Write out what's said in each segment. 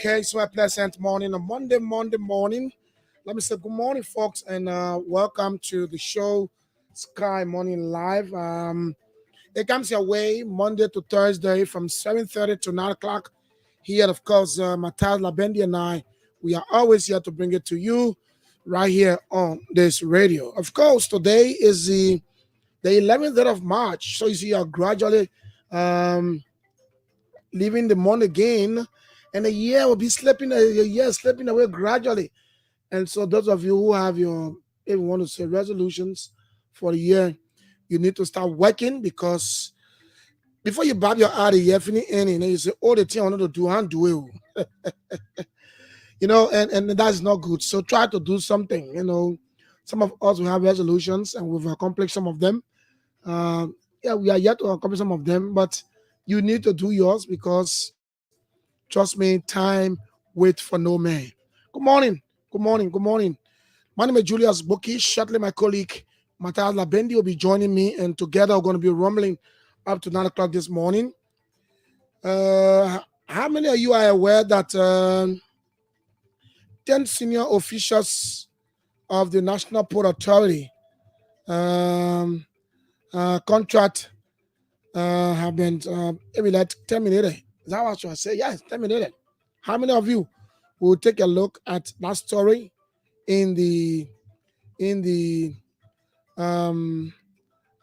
Okay, so a pleasant morning, a Monday morning. Let me say good morning, folks, and welcome to the show, Sky Morning Live. It comes your way Monday to Thursday from 7:30 to 9 o'clock. Here, of course, Matthias Labendi and I, we are always here to bring it to you right here on this radio. Of course, today is the 11th day of March, so you see, you are gradually um, leaving the month again, and the year will be slipping away gradually. And so, those of you who have your, if you want to say, resolutions for the year, you need to start working because before you bob your eye, you finish ending, and you say, "Oh, the thing I want to do, and do it." And that's not good. So try to do something. Some of us will have resolutions, and we've accomplished some of them. Yeah, we are yet to accomplish some of them, but you need to do yours because trust me, time waits for no man. Good morning. Good morning. Good morning. My name is Julius Buki. Shortly, my colleague Matthias Labendi will be joining me, and together we're going to be rumbling up to 9 o'clock this morning. How many of you are aware that 10 senior officials of the National Port Authority contract have been maybe like terminated? Is that what you say? Yes, terminated. How many of you will take a look at that story in the um,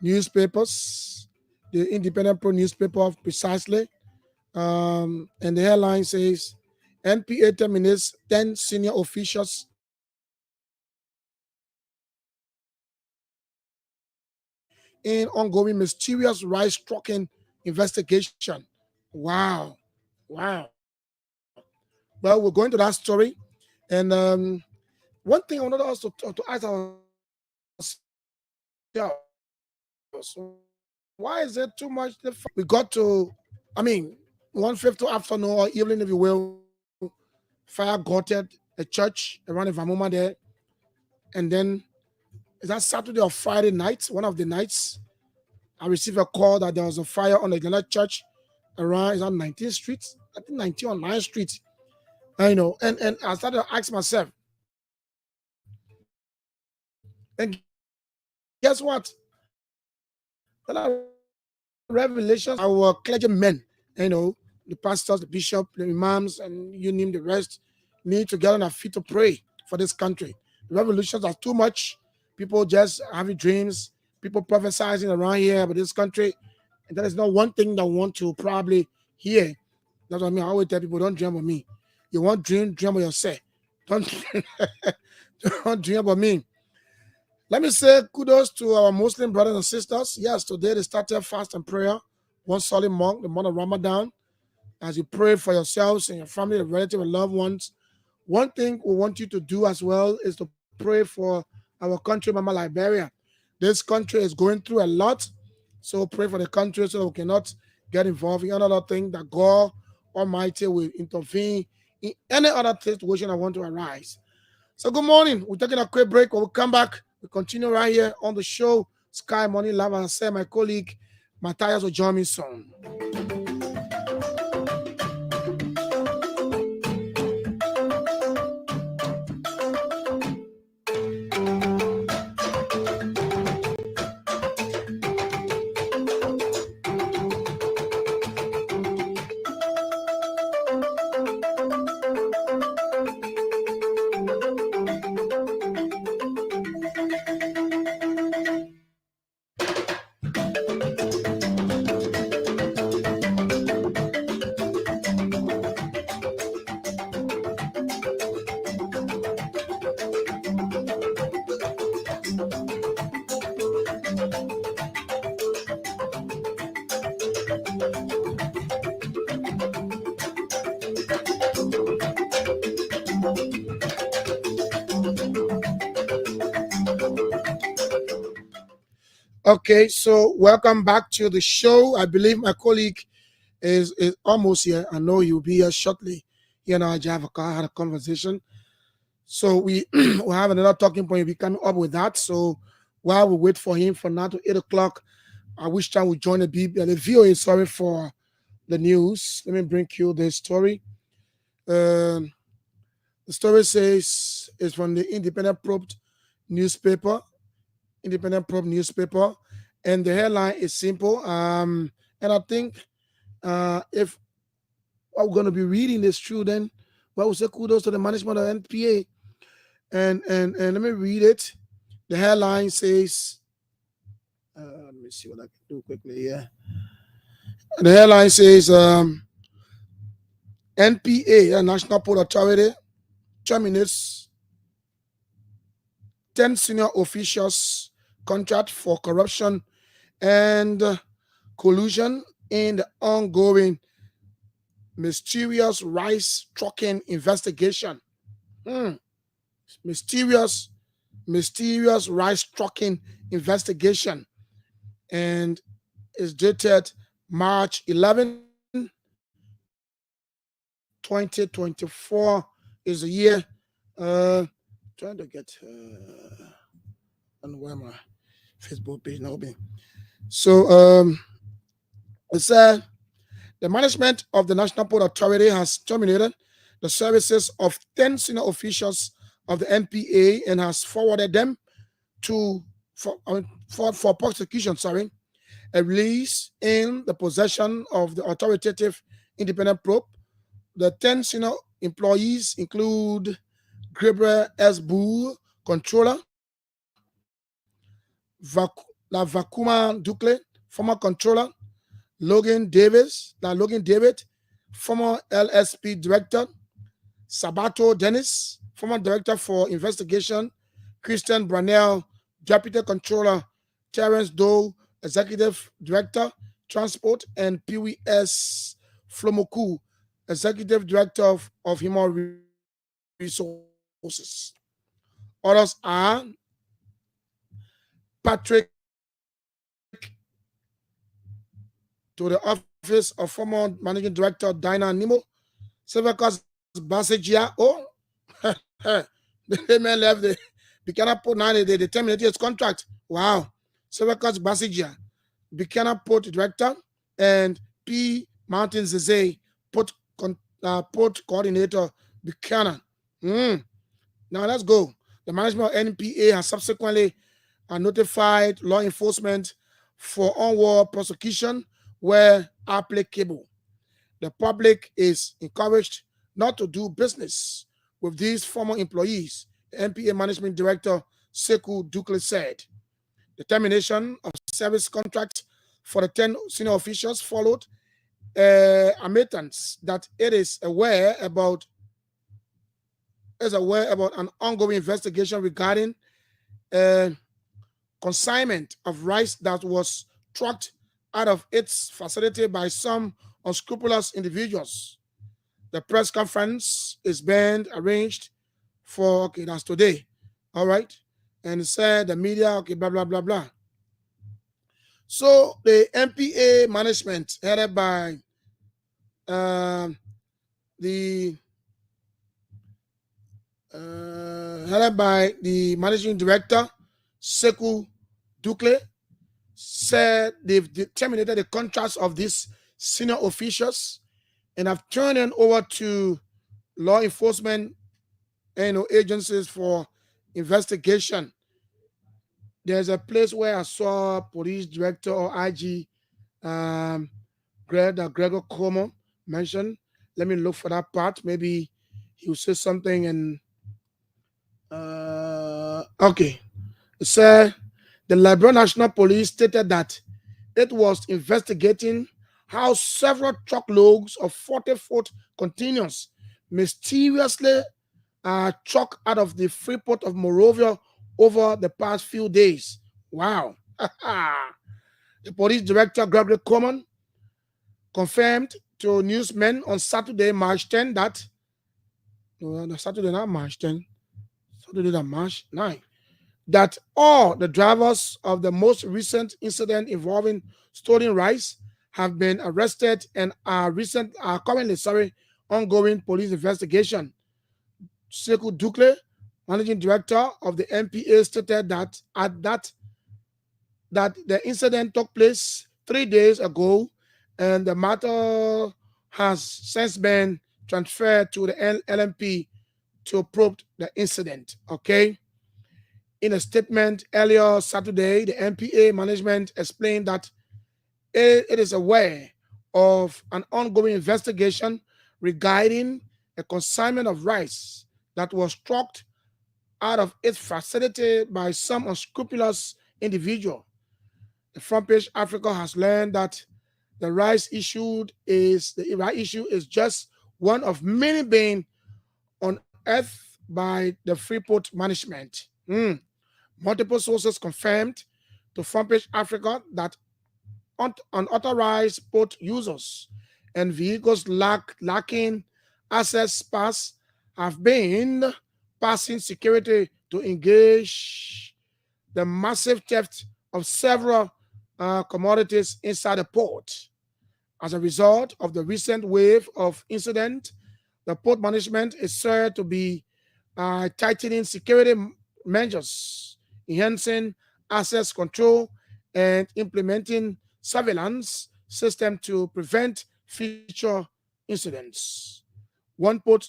newspapers, the Independent Pro newspaper precisely, and the headline says NPA terminates 10 senior officials in ongoing mysterious rice-trucking investigation. Wow. Wow. Well, we're going to that story. And one thing I wanted us to ask ourselves, why is it too much? We got to, 1:50 afternoon or evening, if you will, fire gutted a church around Ivamuma there. And then, is that Saturday or Friday night? One of the nights, I received a call that there was a fire on the church around, is that 19th Street? I think 19th or 9th Street. And I started to ask myself, and guess what? There are revelations, our clergymen, the pastors, the bishop, the imams, and you name the rest, need to get on our feet to pray for this country. The revolutions are too much. People just having dreams, people prophesizing around here about this country. And that is not one thing that I want to probably hear. That's what I mean. I always tell people, don't dream of me. You want dream of yourself. Don't, don't dream about me. Let me say kudos to our Muslim brothers and sisters. Yes, today they started fast and prayer, one solid month, the month of Ramadan. As you pray for yourselves and your family, and relatives, and loved ones. One thing we want you to do as well is to pray for our country, Mama Liberia. This country is going through a lot, so pray for the country so we cannot get involved in another thing, that God Almighty will intervene in any other situation that want to arise. So good morning. We're taking a quick break. When we come back, we continue right here on the show, Sky Morning Live. And I say my colleague, Matthias will join me soon. Okay, so welcome back to the show. I believe my colleague is almost here. I know you'll be here shortly. He and I had a conversation. So we will have another talking point. We coming up with that. So while we wait for him for now to 8 o'clock, I wish time we join the VOA. Sorry for the news. Let me bring you the story. Um, the story says it's from the newspaper, Independent Probe newspaper, and the headline is simple. And I think if we're going to be reading this through, then well, we say kudos to the management of NPA. And let me read it. The headline says, let me see what I can do quickly here. The headline says, NPA, the National Port Authority, terminates 10 senior officials contract for corruption and collusion in the ongoing mysterious rice trucking investigation. Mysterious rice trucking investigation, and is dated March 11, 2024 is the year. Trying to get on where my Facebook page now being. So it said the management of the National Port Authority has terminated the services of 10 senior officials of the NPA and has forwarded them to for prosecution. A release in the possession of the authoritative independent probe. The 10 senior employees include Gabriel S. Bull, controller, Vakuma Dukle, former controller, Logan David, former LSP director, Sabato Dennis, former director for investigation, Christian Brunel, deputy controller, Terence Doe, executive director, transport, and Pee S. Flomoku, executive director of human resources. Others are Patrick to the office of former managing director Dinah Nemo, Silvacus Basagia. Oh, the man left the Buchanan Port. Now they terminated his contract. Wow. Silvacus Basagia, Buchanan Port director, and P. Mountain Zeze, port coordinator, Buchanan. Now let's go. The management of NPA has subsequently notified law enforcement for onward prosecution where applicable. The public is encouraged not to do business with these former employees, the NPA Management Director Sekou Dukle said. The termination of service contract for the 10 senior officials followed admittance that it is aware about an ongoing investigation regarding consignment of rice that was trucked out of its facility by some unscrupulous individuals. The press conference is being arranged for, okay, that's today, all right? And it said the media, okay, blah, blah, blah, blah. So the NPA management headed by the managing director, Sekou Dukle, said they've terminated the contracts of these senior officials and have turned them over to law enforcement agencies for investigation. There's a place where I saw police director or IG Gregor Como mentioned. Let me look for that part. Maybe he will say something and okay. It said the Liberia National Police stated that it was investigating how several truckloads of 40-foot containers mysteriously trucked out of the Freeport of Monrovia over the past few days. Wow. The police director, Gregory Common, confirmed to newsmen on Saturday, March 10, that Saturday, not March 10, Saturday, March 9, that all the drivers of the most recent incident involving stolen rice have been arrested and are currently ongoing police investigation. Sekou Dukle, managing director of the NPA, stated that the incident took place 3 days ago, and the matter has since been transferred to the LMP to probe the incident. Okay. In a statement earlier Saturday, the NPA management explained that it is aware of an ongoing investigation regarding a consignment of rice that was struck out of its facility by some unscrupulous individual. The Front Page Africa has learned that the rice issue is just one of many being unearthed by the Freeport management. Multiple sources confirmed to Front Page Africa that unauthorized port users and vehicles lacking access pass have been passing security to engage the massive theft of several commodities inside the port. As a result of the recent wave of incident, the port management is said to be tightening security measures, enhancing access control, and implementing surveillance system to prevent future incidents. One report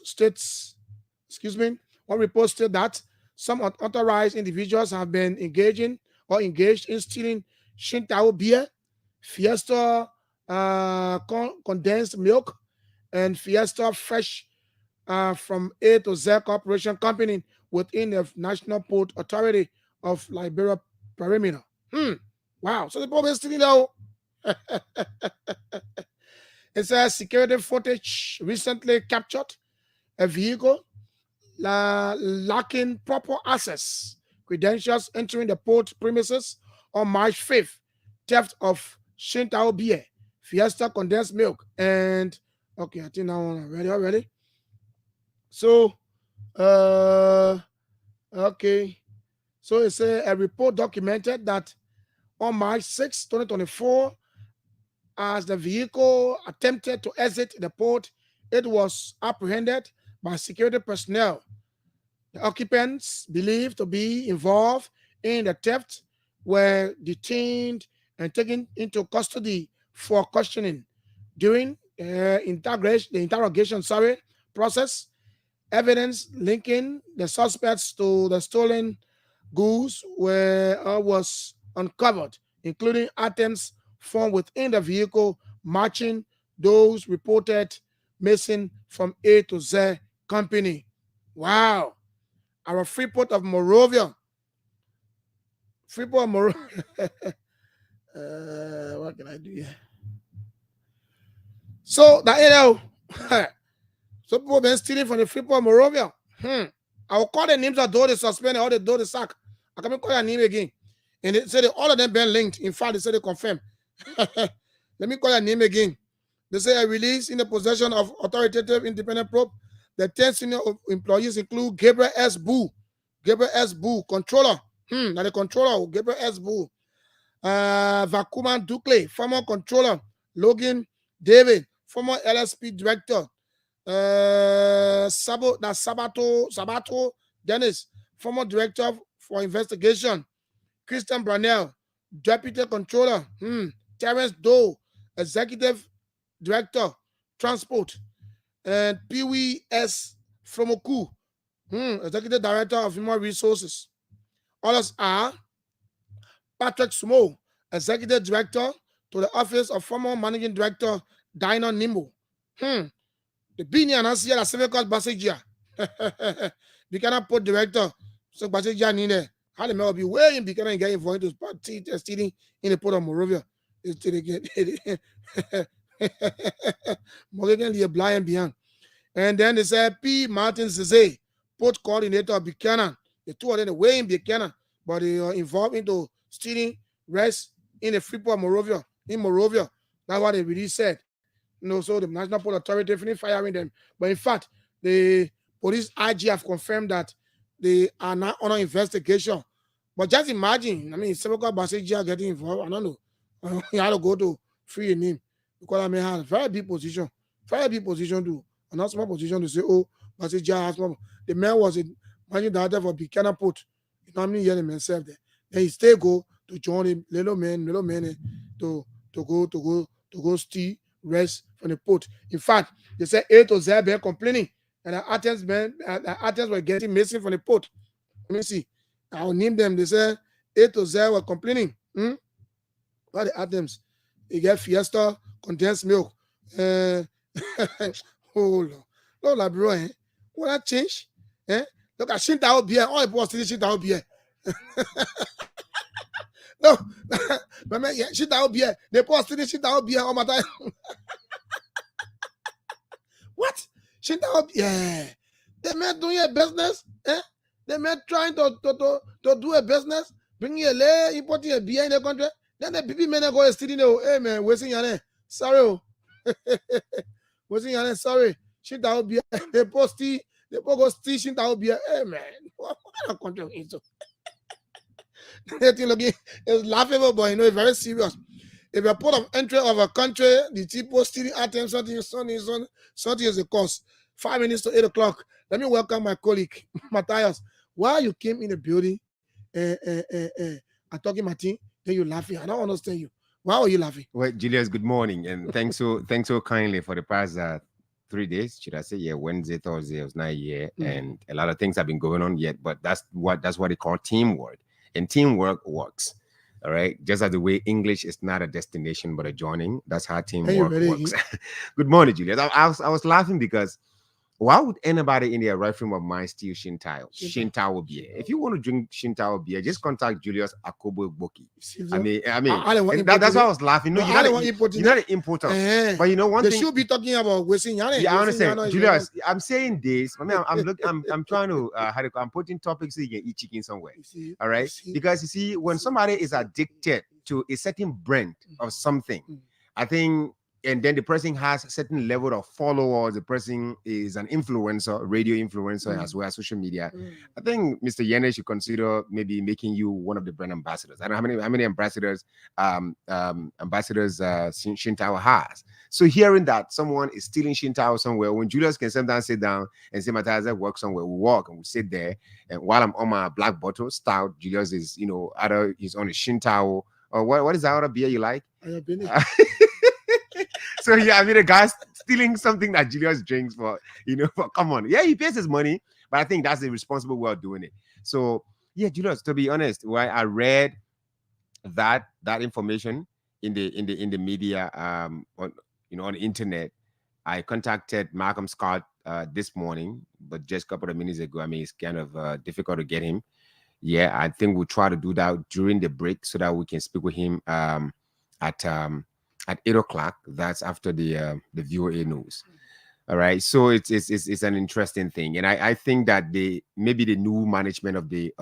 stated that some unauthorized individuals have been engaged in stealing Shintao beer, Fiesta condensed milk, and Fiesta fresh from A to Z Corporation Company within the National Port Authority of Liberia perimeter. Wow. So the problem is stealing now. It says security footage recently captured a vehicle lacking proper access credentials entering the port premises on March 5th. Theft of Shintao beer, Fiesta condensed milk, and okay, I think now already. So, okay. So it's a report documented that on March 6, 2024, as the vehicle attempted to exit the port, it was apprehended by security personnel. The occupants believed to be involved in the theft were detained and taken into custody for questioning. During the interrogation process, evidence linking the suspects to the stolen goods was uncovered, including items found within the vehicle matching those reported missing from A to Z company. Wow. Our Freeport of Monrovia. Freeport of Monrovia. What can I do here? So that so people have been stealing from the Freeport of Monrovia. I will call the names of those they suspended or those they sack. I can call your name again. And they said all of them been linked. In fact, they said they confirm. Let me call your name again. They say a release in the possession of authoritative independent probe. The 10 senior employees include Gabriel S. Boo, controller. Now the controller, Gabriel S. Boo. Vacuman Dukle, former controller. Logan David, former LSP director. Sabato Dennis, former director for investigation. Christian Brownell, deputy controller. Terence Doe, executive director, transport. And Pee-wee S. Fromoku, executive director of human resources. Others are Patrick Sumo, executive director to the office of former managing director Dino Nimbo. The Bini Anansia, la Sevecal Basagia. Bikana port director, so Basagia Nine. How the may be way in Bikana and get involved into party stealing in the port of Monrovia. Morgan Lee blind beyond. And then they said P. Martin Zeze, port coordinator of Buchanan. The two of them way in Buchanan, but they are involved into stealing rice in the Freeport of Monrovia. In Monrovia. That's what they really said. So the National Port Authority finished firing them. But in fact, the police IG have confirmed that they are now under investigation But just imagine, I mean, Sebeka Basija getting involved. I don't know. He had to go to free him because I mean, has very big position to, and not small position to say, oh, Basija has problem. The man was a managing director for Buchanan Port. You know how many years the man served there? Then he still go to join him, little man, to go steal rest from the port. In fact, they said A to Z were complaining, and the Athens were getting missing from the port. Let me see. I'll name them. They said A to Z were complaining. What the items? You get Fiesta, condensed milk. Uh, oh, Lord, bro, eh? Will that change? Eh? Look at Shintao beer. All the boys still Shintao beer. No, but man, yeah, Shintao beer. The boys still Shintao beer all my time. What? Shintao beer. They man doing a business. Eh? They man trying to do a business, bringing a lay, importing a beer in the country. Then the people men go stealing. Hey man, wasting your name. Sorry. Wasting your name. Sorry. Shintao beer. They posty. They go steal Shintao beer. Hey man, what kind of country is it? It's laughable, but you know, it's very serious. If a port of entry of a country, the people stealing items, something is a cause. 5 minutes to 8 o'clock. Let me welcome my colleague, Matthias. While you came in the building, I'm talking Martin, then you laughing. I don't understand you. Why are you laughing? Well, Julius, good morning, and thanks so kindly for the past 3 days, should I say? Yeah, Wednesday, Thursday, it was not here, and a lot of things have been going on yet. But that's what they call teamwork, and teamwork works. All right, just as the way English is not a destination but a joining, that's how teamwork works. Good morning, Julius. I was laughing because why would anybody in their right frame of mind steal Shintao beer? If you want to drink Shintao beer, just contact Julius Akobo Boki. That's why I was laughing. No, you're not an importer. But you know one thing. They should be talking about wasting. Yeah, I understand. Julius, I'm saying this. I mean, I'm trying to I'm putting topics so you can eat chicken somewhere. All right? Because you see, when somebody is addicted to a certain brand of something, I think, and then the person has a certain level of followers, the person is an influencer, radio influencer, as well as social media. I think Mr. Yene should consider maybe making you one of the brand ambassadors. I don't know how many ambassadors Shintao has. So hearing that someone is stealing Shintao somewhere, when Julius can sometimes sit down and say, Matthias, I work somewhere, we walk and we sit there, and while I'm on my black bottle stout, Julius is, either he's on a Shintao, or what is the other beer you like? So yeah, I mean, the guy's stealing something that Julius drinks for, come on. Yeah, he pays his money, but I think that's the responsible way of doing it. So yeah, Julius, to be honest, I read that information in the media, on the internet, I contacted Malcolm Scott this morning, but just a couple of minutes ago. I mean, it's kind of difficult to get him. Yeah, I think we'll try to do that during the break so that we can speak with him at 8 o'clock. That's after the VOA news. All right. So it's an interesting thing. And I think that maybe the new management of the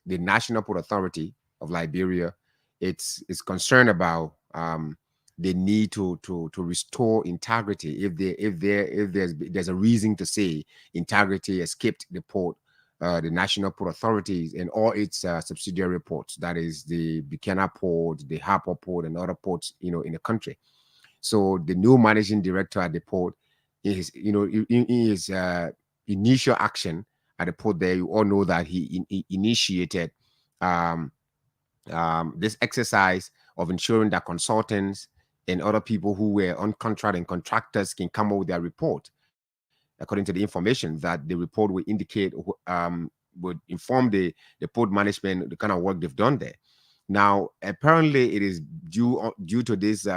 National Port Authority of Liberia, it's concerned about the need to restore integrity. If there's a reason to say integrity escaped the port, the National Port Authorities and all its subsidiary ports, that is the Buchanan Port, the Harper Port, and other ports, in the country. So the new managing director at the port is, in his initial action at the port there, you all know that he initiated this exercise of ensuring that consultants and other people who were on contract and contractors can come up with their report, according to the information that the report would indicate, would inform the port management the kind of work they've done there. Now, apparently, it is due to this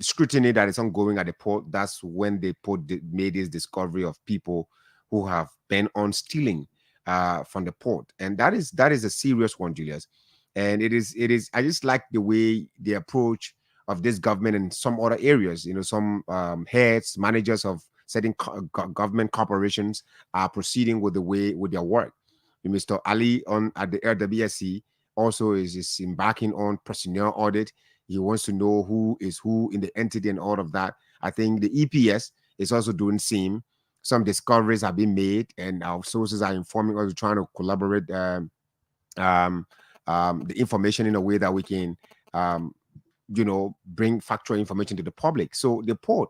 scrutiny that is ongoing at the port. That's when the port made this discovery of people who have been on stealing from the port, and that is a serious one, Julius. And it is. I just like the way the approach of this government in some other areas. Some heads, managers of certain government corporations are proceeding with their work. Mr. Ali at the RWSC also is embarking on personnel audit. He wants to know who is who in the entity and all of that. I think the EPS is also doing same. some discoveries have been made, and our sources are informing us, trying to collaborate the information in a way that we can, bring factual information to the public. So the port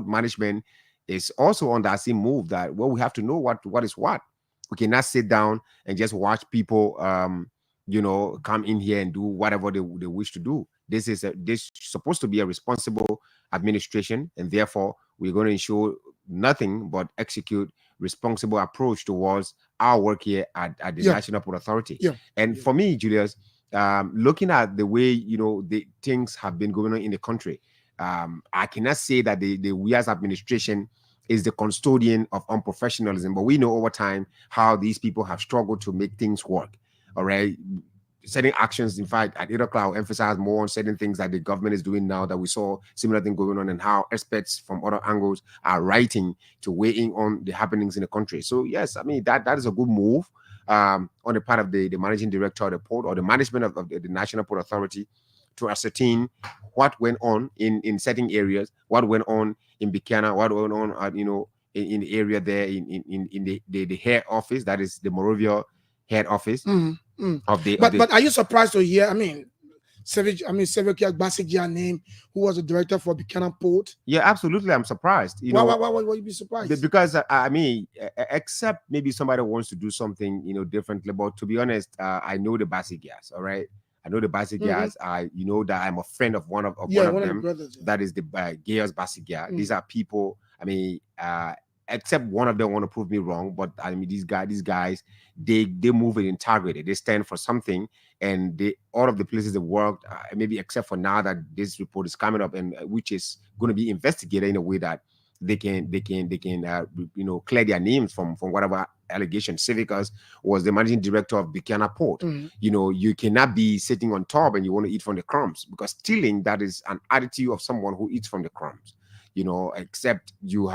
management is also on that same move that, well, we have to know what is what. We cannot sit down and just watch people, come in here and do whatever they wish to do. This is supposed to be a responsible administration, and therefore we're going to ensure nothing but execute responsible approach towards our work here at the National Port Authority. And for me, Julius, looking at the way the things have been going on in the country, I cannot say that we as administration is the custodian of unprofessionalism, but we know over time how these people have struggled to make things work. All right. Certain actions, in fact, at 8 o'clock, I'll emphasize more on certain things that the government is doing now, that we saw similar thing going on, and how experts from other angles are writing to weigh in on the happenings in the country. So yes, I mean, that is a good move on the part of the managing director of the port, or the management of the National Port Authority, to ascertain what went on in certain areas, what went on in Buchanan, what went on in the area there in the head office, that is the Monrovia head office of the. But are you surprised to hear? I mean, Sevekia Basigya name, who was the director for Buchanan Port? Yeah, absolutely. I'm surprised. Why would you be surprised? Because I mean, except maybe somebody wants to do something differently. But to be honest, I know the Basigyas. All right. I know the Basigyas. That I'm a friend of one of them. Brothers, that is the Gaius Basigya. These are people. I mean, except one of them want to prove me wrong, but I mean, these guys, they move with integrity. They stand for something, and all of the places they worked, maybe except for now that this report is coming up, and which is going to be investigated in a way that they can clear their names from whatever allegation. Civicus was the managing director of Buchanan Port. You cannot be sitting on top and you want to eat from the crumbs, because stealing, that is an attitude of someone who eats from the crumbs. Except you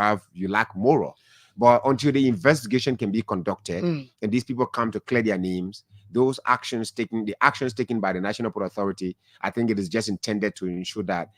lack moral. But until the investigation can be conducted and these people come to clear their names, the actions taken by the National Port Authority, I think it is just intended to ensure that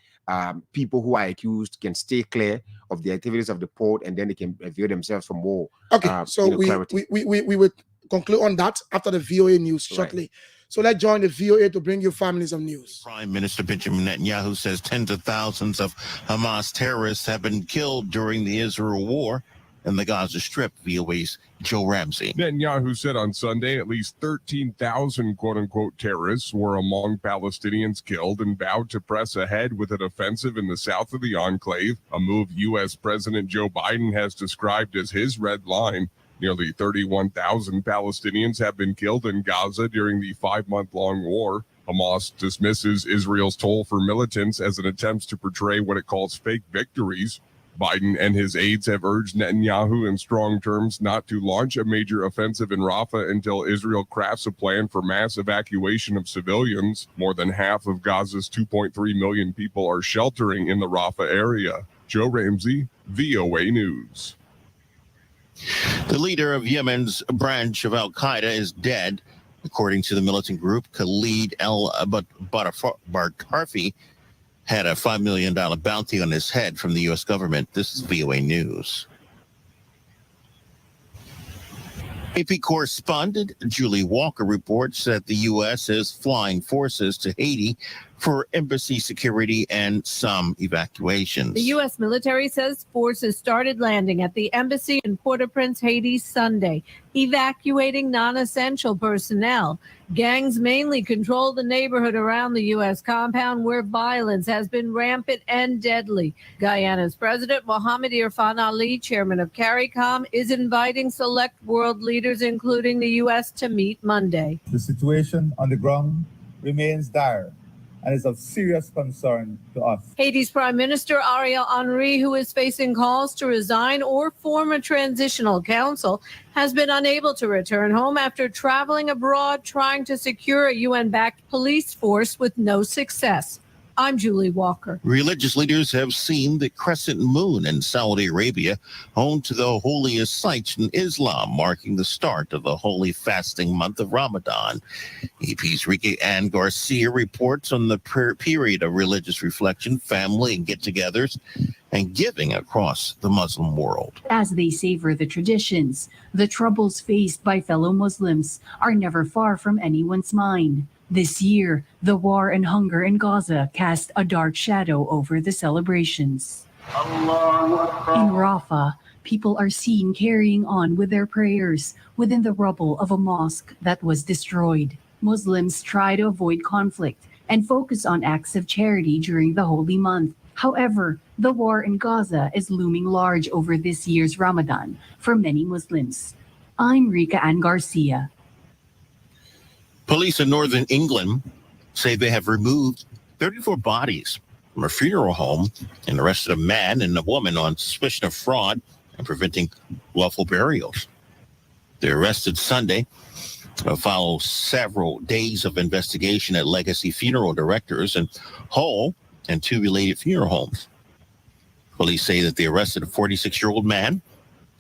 people who are accused can stay clear of the activities of the port, and then they can avail themselves for more. Okay, so clarity. We will conclude on that after the VOA news shortly. Right. So let's join the VOA to bring you families of news. Prime Minister Benjamin Netanyahu says tens of thousands of Hamas terrorists have been killed during the Israel war in the Gaza Strip. VOA's Joe Ramsey. Netanyahu said on Sunday at least 13,000 quote-unquote terrorists were among Palestinians killed, and vowed to press ahead with an offensive in the south of the enclave, a move U.S. President Joe Biden has described as his red line. Nearly 31,000 Palestinians have been killed in Gaza during the 5-month-long war. Hamas dismisses Israel's toll for militants as an attempt to portray what it calls fake victories. Biden and his aides have urged Netanyahu in strong terms not to launch a major offensive in Rafah until Israel crafts a plan for mass evacuation of civilians. More than half of Gaza's 2.3 million people are sheltering in the Rafah area. Joe Ramsey, VOA News. The leader of Yemen's branch of al-Qaeda is dead. According to the militant group, Khalid al-Barkarfi had a $5 million bounty on his head from the U.S. government. This is VOA News. AP correspondent Julie Walker reports that the U.S. is flying forces to Haiti for embassy security and some evacuations. The U.S. military says forces started landing at the embassy in Port-au-Prince, Haiti, Sunday, evacuating non-essential personnel. Gangs mainly control the neighborhood around the U.S. compound, where violence has been rampant and deadly. Guyana's President Mohamed Irfan Ali, chairman of CARICOM, is inviting select world leaders, including the U.S., to meet Monday. The situation on the ground remains dire and is of serious concern to us. Haiti's Prime Minister Ariel Henry, who is facing calls to resign or form a transitional council, has been unable to return home after traveling abroad trying to secure a UN-backed police force with no success. I'm Julie Walker. Religious leaders have seen the crescent moon in Saudi Arabia, home to the holiest sites in Islam, marking the start of the holy fasting month of Ramadan. EP's Rika Ann Garcia reports on the period of religious reflection, family and get-togethers, and giving across the Muslim world. As they savor the traditions, the troubles faced by fellow Muslims are never far from anyone's mind. This year, the war and hunger in Gaza cast a dark shadow over the celebrations. In Rafah, people are seen carrying on with their prayers within the rubble of a mosque that was destroyed. Muslims try to avoid conflict and focus on acts of charity during the holy month. However, the war in Gaza is looming large over this year's Ramadan for many Muslims. I'm Rika Ann Garcia. Police in northern England say they have removed 34 bodies from a funeral home and arrested a man and a woman on suspicion of fraud and preventing lawful burials. They arrested Sunday follow several days of investigation at Legacy Funeral Directors in Hull and 2 related funeral homes. Police say that they arrested a 46-year-old man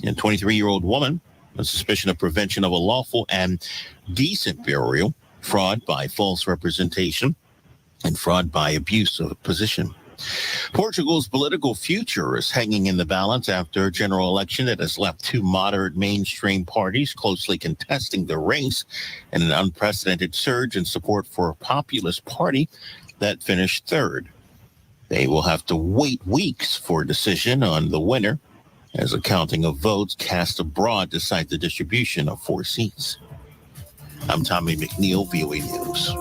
and 23-year-old woman on suspicion of prevention of a lawful and decent burial, fraud by false representation, and fraud by abuse of position. Portugal's political future is hanging in the balance after a general election that has left 2 moderate mainstream parties closely contesting the race and an unprecedented surge in support for a populist party that finished third. They will have to wait weeks for a decision on the winner as a counting of votes cast abroad decide the distribution of 4 seats. I'm Tommy McNeil, VOA News.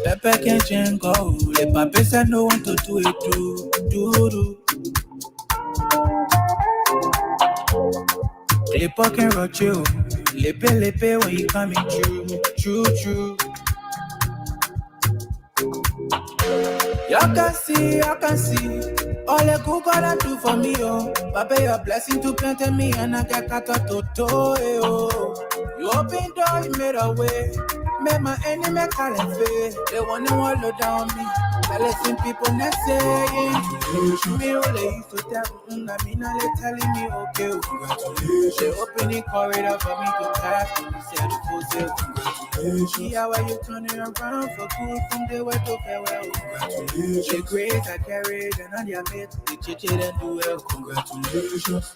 Pepe can change go. The papa said no one to do it do. Le can rock you. Lepe when you coming true. I can see. All the good God do for me, oh. Papa, your blessing to plant me and I get cut out to oh. You open door, you made a way. Make my enemy call and fail. They want to wallow down me. I listen people not saying. Me all they used to tell me, I mean, they telling me, okay, congratulations. They opening corridor for me to pass. And they said, congratulations. See how you turning around for good from the way to farewell. Congratulations. The grace I carried and on your mate, the chichi and do well. Congratulations.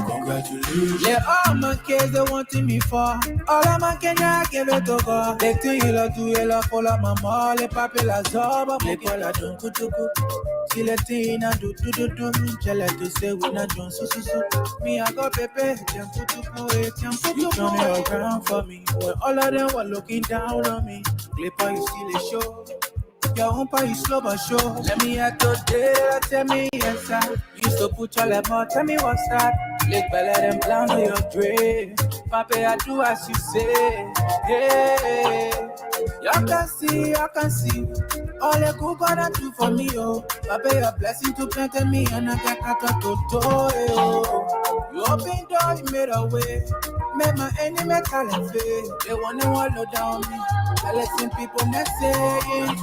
Congratulations. Yeah, all my kids they wanting me for. All of my Kenya give it to God. They think you love to yellow for la mama. Le papi la zoba. Le kola don't kutuku. See the thing I do. Tell her to say we not doing so. Me I got pepe. You turn it around for me. When all of them were looking down on me. Clipper you still a show. Your own part is slow but sure. Let me at today, tell me yes sir. Used to put your lemon, tell me what's that. Lick belly them down on your dream. Papa, I do as you say. Hey, I can see. All the good God do for me, oh. Papa, your blessing to plant me and I get cut out to oh. You open door, you made a way. Make my enemy call and fail. They want to wallow down me. I listen people not saying.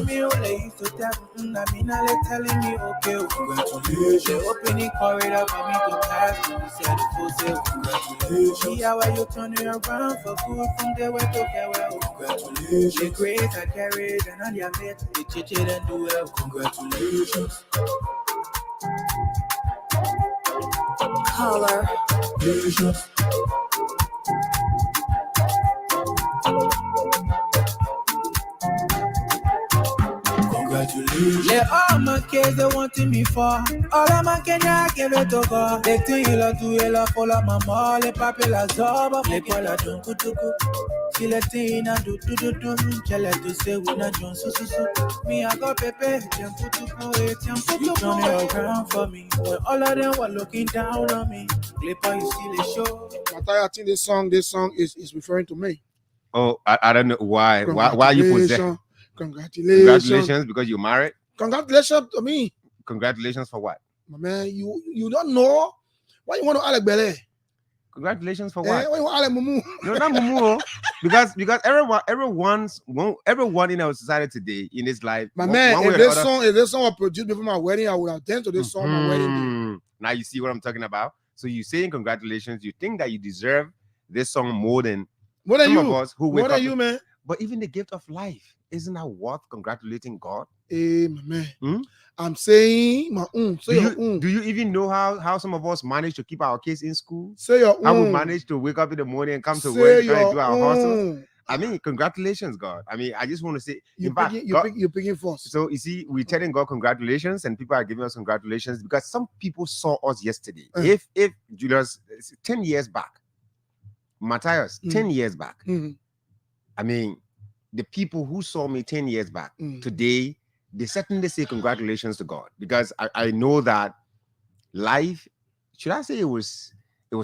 Me all they used to tell me, I mean, they telling me, okay, congratulations. They opening corridor for me to pass. And they said, the say, congratulations. See how you turning around for good from the way to farewell. Congratulations. The grace I carried and on your mate, they chichi and do well. Congratulations. Caller. Congratulations. Yeah, all my kids they wanting me for. All of my Kenya give it to God. They think you love to yellow for la mama. Le papi la zoba. Le kola don't kutuku. See the thing I do. Tell her to say we not John so. Me I got Pepe, you turn it around for me. When all of them were looking down on me, Clipper, you see the show. Matthias, I think this song is referring to me. Oh, I don't know why you put that. Congratulations. Because you're married. Congratulations to me. Congratulations for what? My man, you don't know why you want to Alec Bele. Congratulations for what? Why you want Alec Mumu? No, not Mumu. because everyone in our society today in this life. My man, if this song was produced before my wedding, I would have danced to this song my wedding day. Now you see what I'm talking about. So you saying congratulations. You think that you deserve this song more than some of us who wake up. More than you, man. But even the gift of life, isn't that worth congratulating God? Hey, my man. I'm saying my own. Do you even know how some of us manage to keep our kids in school? Say your how own. we manage to wake up in the morning and come to work try to do our hustle? I mean, congratulations, God. I mean, I just want to say, you're picking first. So you see, we're telling God congratulations, and people are giving us congratulations because some people saw us yesterday. If Julius 10 years back, Matthias, 10 years back, I mean, the people who saw me 10 years back today, they certainly say congratulations to God, because I know that life, should I say it was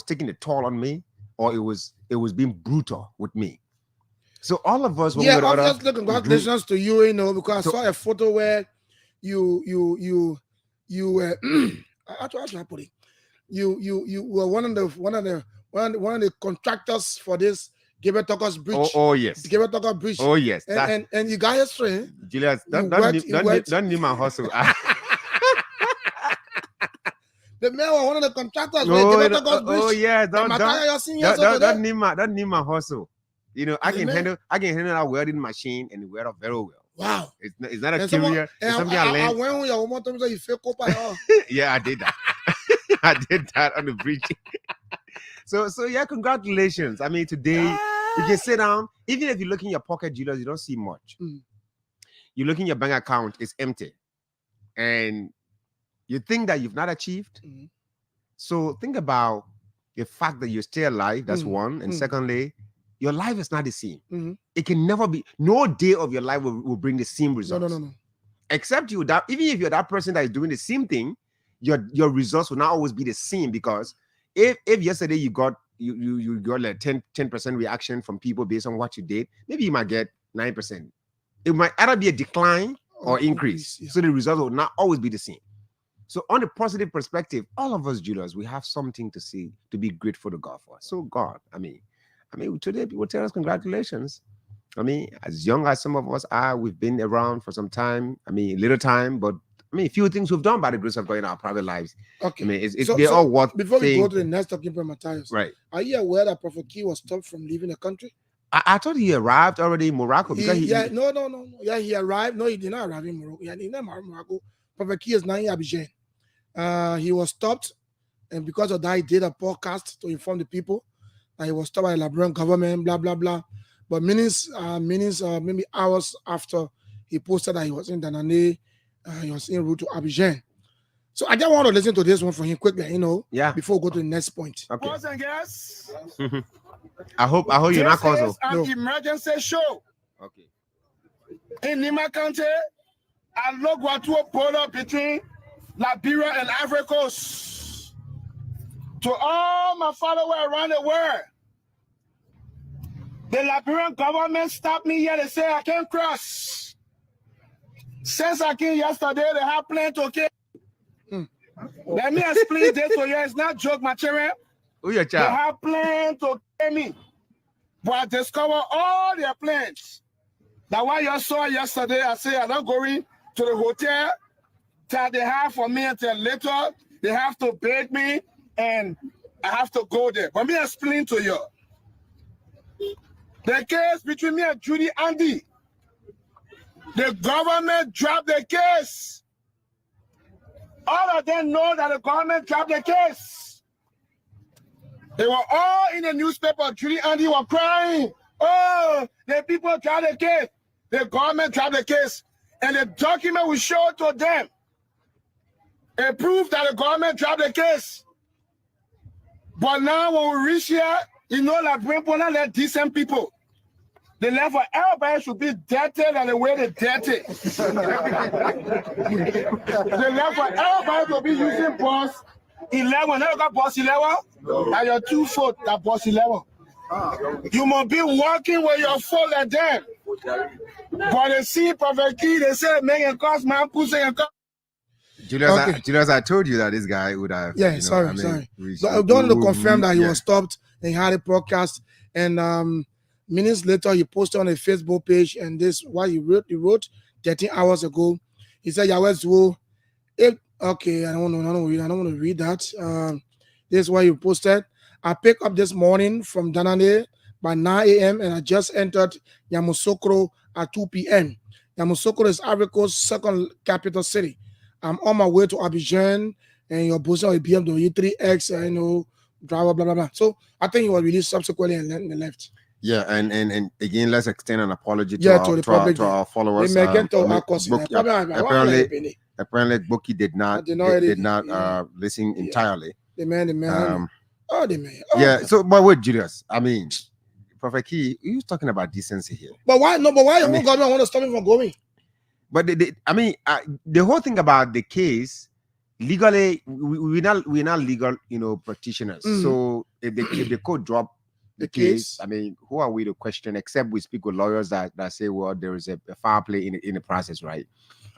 taking a toll on me, or it was being brutal with me. So all of us, obviously congratulations to you, because I saw a photo where you were how do I put it? You were one of the contractors for this Gilbert Tucker's bridge. Oh yes. Gilbert Tucker bridge. Oh yes. And you got history. Julius, don't need my hustle. The man was one of the contractors. Don't need my hustle. I can handle that welding machine and weld up very well. Wow. It's not a career. It's something I learned. Yeah, I did that. I did that on the bridge. So yeah, congratulations. I mean, today you can sit down. Even if you look in your pocket, Julius, you don't see much. You look in your bank account, it's empty. And you think that you've not achieved. So think about the fact that you're still alive. That's one. And secondly, your life is not the same. It can never be. No day of your life will bring the same results. No. Except even if you're that person that is doing the same thing, your results will not always be the same, because if yesterday you got like 10% reaction from people based on what you did, maybe you might get 9%. It might either be a decline or increase. Yeah. So the result will not always be the same. So on the positive perspective, all of us, Julius, we have something to say, to be grateful to God for. So God, I mean, today people tell us congratulations. I mean, as young as some of us are, we've been around for some time. I mean, a little time, but a few things we've done by the grace of God in our private lives. Okay. I mean, they're all worth before we saying. go to the next talking point, Matthias. Right. Are you aware that Prophet Key was stopped from leaving the country? I thought he arrived already in Morocco. No. Yeah, he arrived. No, he did not arrive in Morocco. He did not arrive in Morocco. Prophet Key is now in Abidjan. He was stopped, and because of that, he did a podcast to inform the people that he was stopped by the Liberian government, blah, blah, blah. But minutes, maybe hours after he posted that he was in Danane, he was en route to Abidjan. So I just want to listen to this one from him quickly, before we go to the next point. Okay. Boys and girls, I hope you're not causal. This is an emergency show. Okay. In Nima County, a Logwatu border between Liberia and Ivory Coast. To all my followers around the world, the Liberian government stopped me here. They say I can't cross. Since I came yesterday, they have planned to kill. Let me explain this to you. It's not joke material. They have planned to kill me. But I discovered all their plans. Now, what you saw yesterday, I say I'm not going to the hotel that they have for me until later. They have to beg me, and I have to go there. But let me explain to you. The case between me and Judy Andy, the government dropped the case. All of them know that the government dropped the case. They were all in the newspaper. Judy Andy were crying. Oh, the people dropped the case. The government dropped the case. And the document we showed to them. It proved that the government dropped the case. But now when we reach here, like Brempona, they're decent people. The level everybody should be dirty than the way they dirty. The level everybody will be using boss 11. Now you got boss 11 and your 2 foot that boss 11. You must be walking with your foot like that. But they see Prophet Key, they say, make a cost, man, pussy and cost. Julius, I told you that this guy would have. Yeah, sorry. So I don't want to confirm that he was stopped and he had a podcast. And minutes later, he posted on a Facebook page, and this what he wrote 13 hours ago. He said, Yahweh's will. Okay, I don't want to read that. This is what he posted. I picked up this morning from Danane by 9 a.m. and I just entered Yamoussoukro at 2 p.m. Yamoussoukro is Ivory Coast's second capital city. I'm on my way to Abidjan, and your boss will be BMW 3X, driver, blah, blah, blah. So I think he was released subsequently and then left. Yeah, and again, let's extend an apology to our followers. Apparently, Boki did not listen entirely. The man. Yeah. So, but wait, Julius. I mean, Prophet Key, you're talking about decency here. But why? No, but why the whole government want to stop him from going? But the whole thing about the case, legally, we're not legal, practitioners. So if the court drop the case, I mean, who are we to question? Except we speak with lawyers that say, well, there is a foul play in the process, right?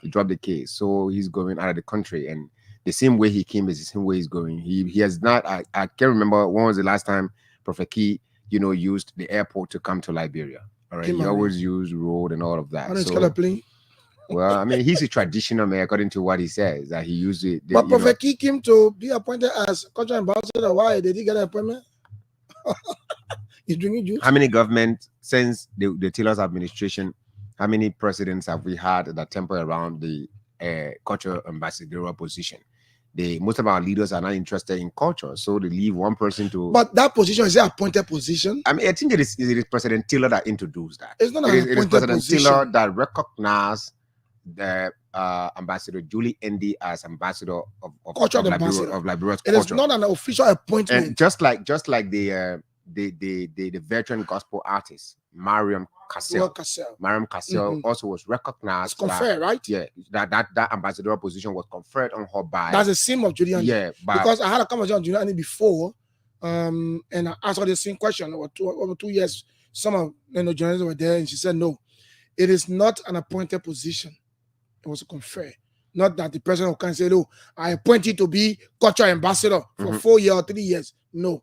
He dropped the case, so he's going out of the country, and the same way he came is the same way he's going. He has not. I can't remember when was the last time Prophet Key, used the airport to come to Liberia. All right, he always used road and all of that. Well, I mean, he's a traditional man, according to what he says, that he used it. But Prophet Key came to be appointed as cultural ambassador. Why did he get an appointment? He's drinking juice. How many government since the Taylor's administration? How many presidents have we had that temper around the cultural ambassadorial position? Most of our leaders are not interested in culture, so they leave one person to. But that position is an appointed position. I mean, I think it is President Taylor that introduced that. It's not an appointed position. It is President Taylor that recognized the Ambassador Julie Endi as ambassador of Liberia's culture. It is not an official appointment. And just like the veteran gospel artist Mariam Cassell also was recognized. It's conferred, right? Yeah, that ambassadorial position was conferred on her by. That's the same of Julian. Yeah, because I had a conversation with Julian before, and I asked her the same question over 2 years. Some of journalists were there, and she said, no, it is not an appointed position. It was a confer. Not that the president can say, no, I appoint you to be cultural ambassador for 4 years or 3 years. No.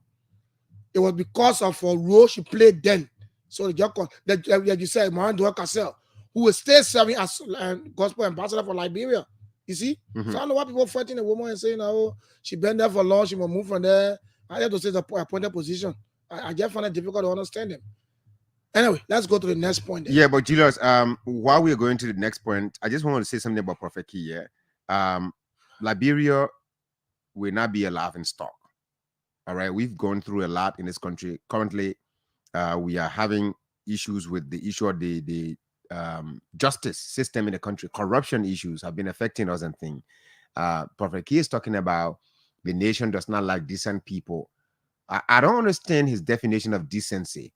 It was because of a role she played then. So like you said, Mariam Cassell, who will stay serving as gospel ambassador for Liberia. You see? So I don't know why people fighting a woman and saying, oh, she been there for long, she will move from there. I have to say the appointed position. I just find it difficult to understand them. Anyway, let's go to the next point. Yeah, but Julius, while we are going to the next point, I just want to say something about Prophet Key here. Liberia will not be a laughing stock. All right, we've gone through a lot in this country. Currently, we are having issues with the issue of the justice system in the country. Corruption issues have been affecting us and things. Prophet Key is talking about the nation does not like decent people. I don't understand his definition of decency.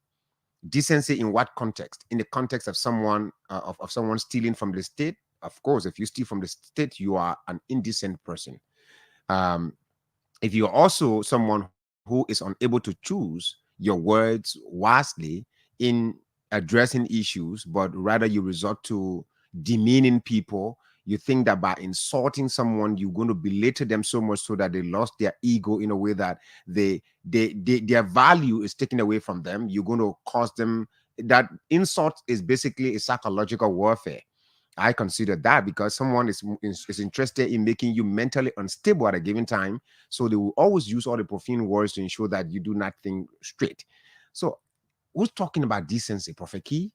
Decency in what context? In the context of someone of someone stealing from the state? Of course, if you steal from the state, you are an indecent person. If you're also someone who is unable to choose your words wisely in addressing issues, but rather you resort to demeaning people, you think that by insulting someone, you're going to belittle them so much so that they lost their ego in a way that their value is taken away from them. You're going to cause them. That insult is basically a psychological warfare. I consider that because someone is interested in making you mentally unstable at a given time. So they will always use all the profane words to ensure that you do not think straight. So who's talking about decency? Prophet Key?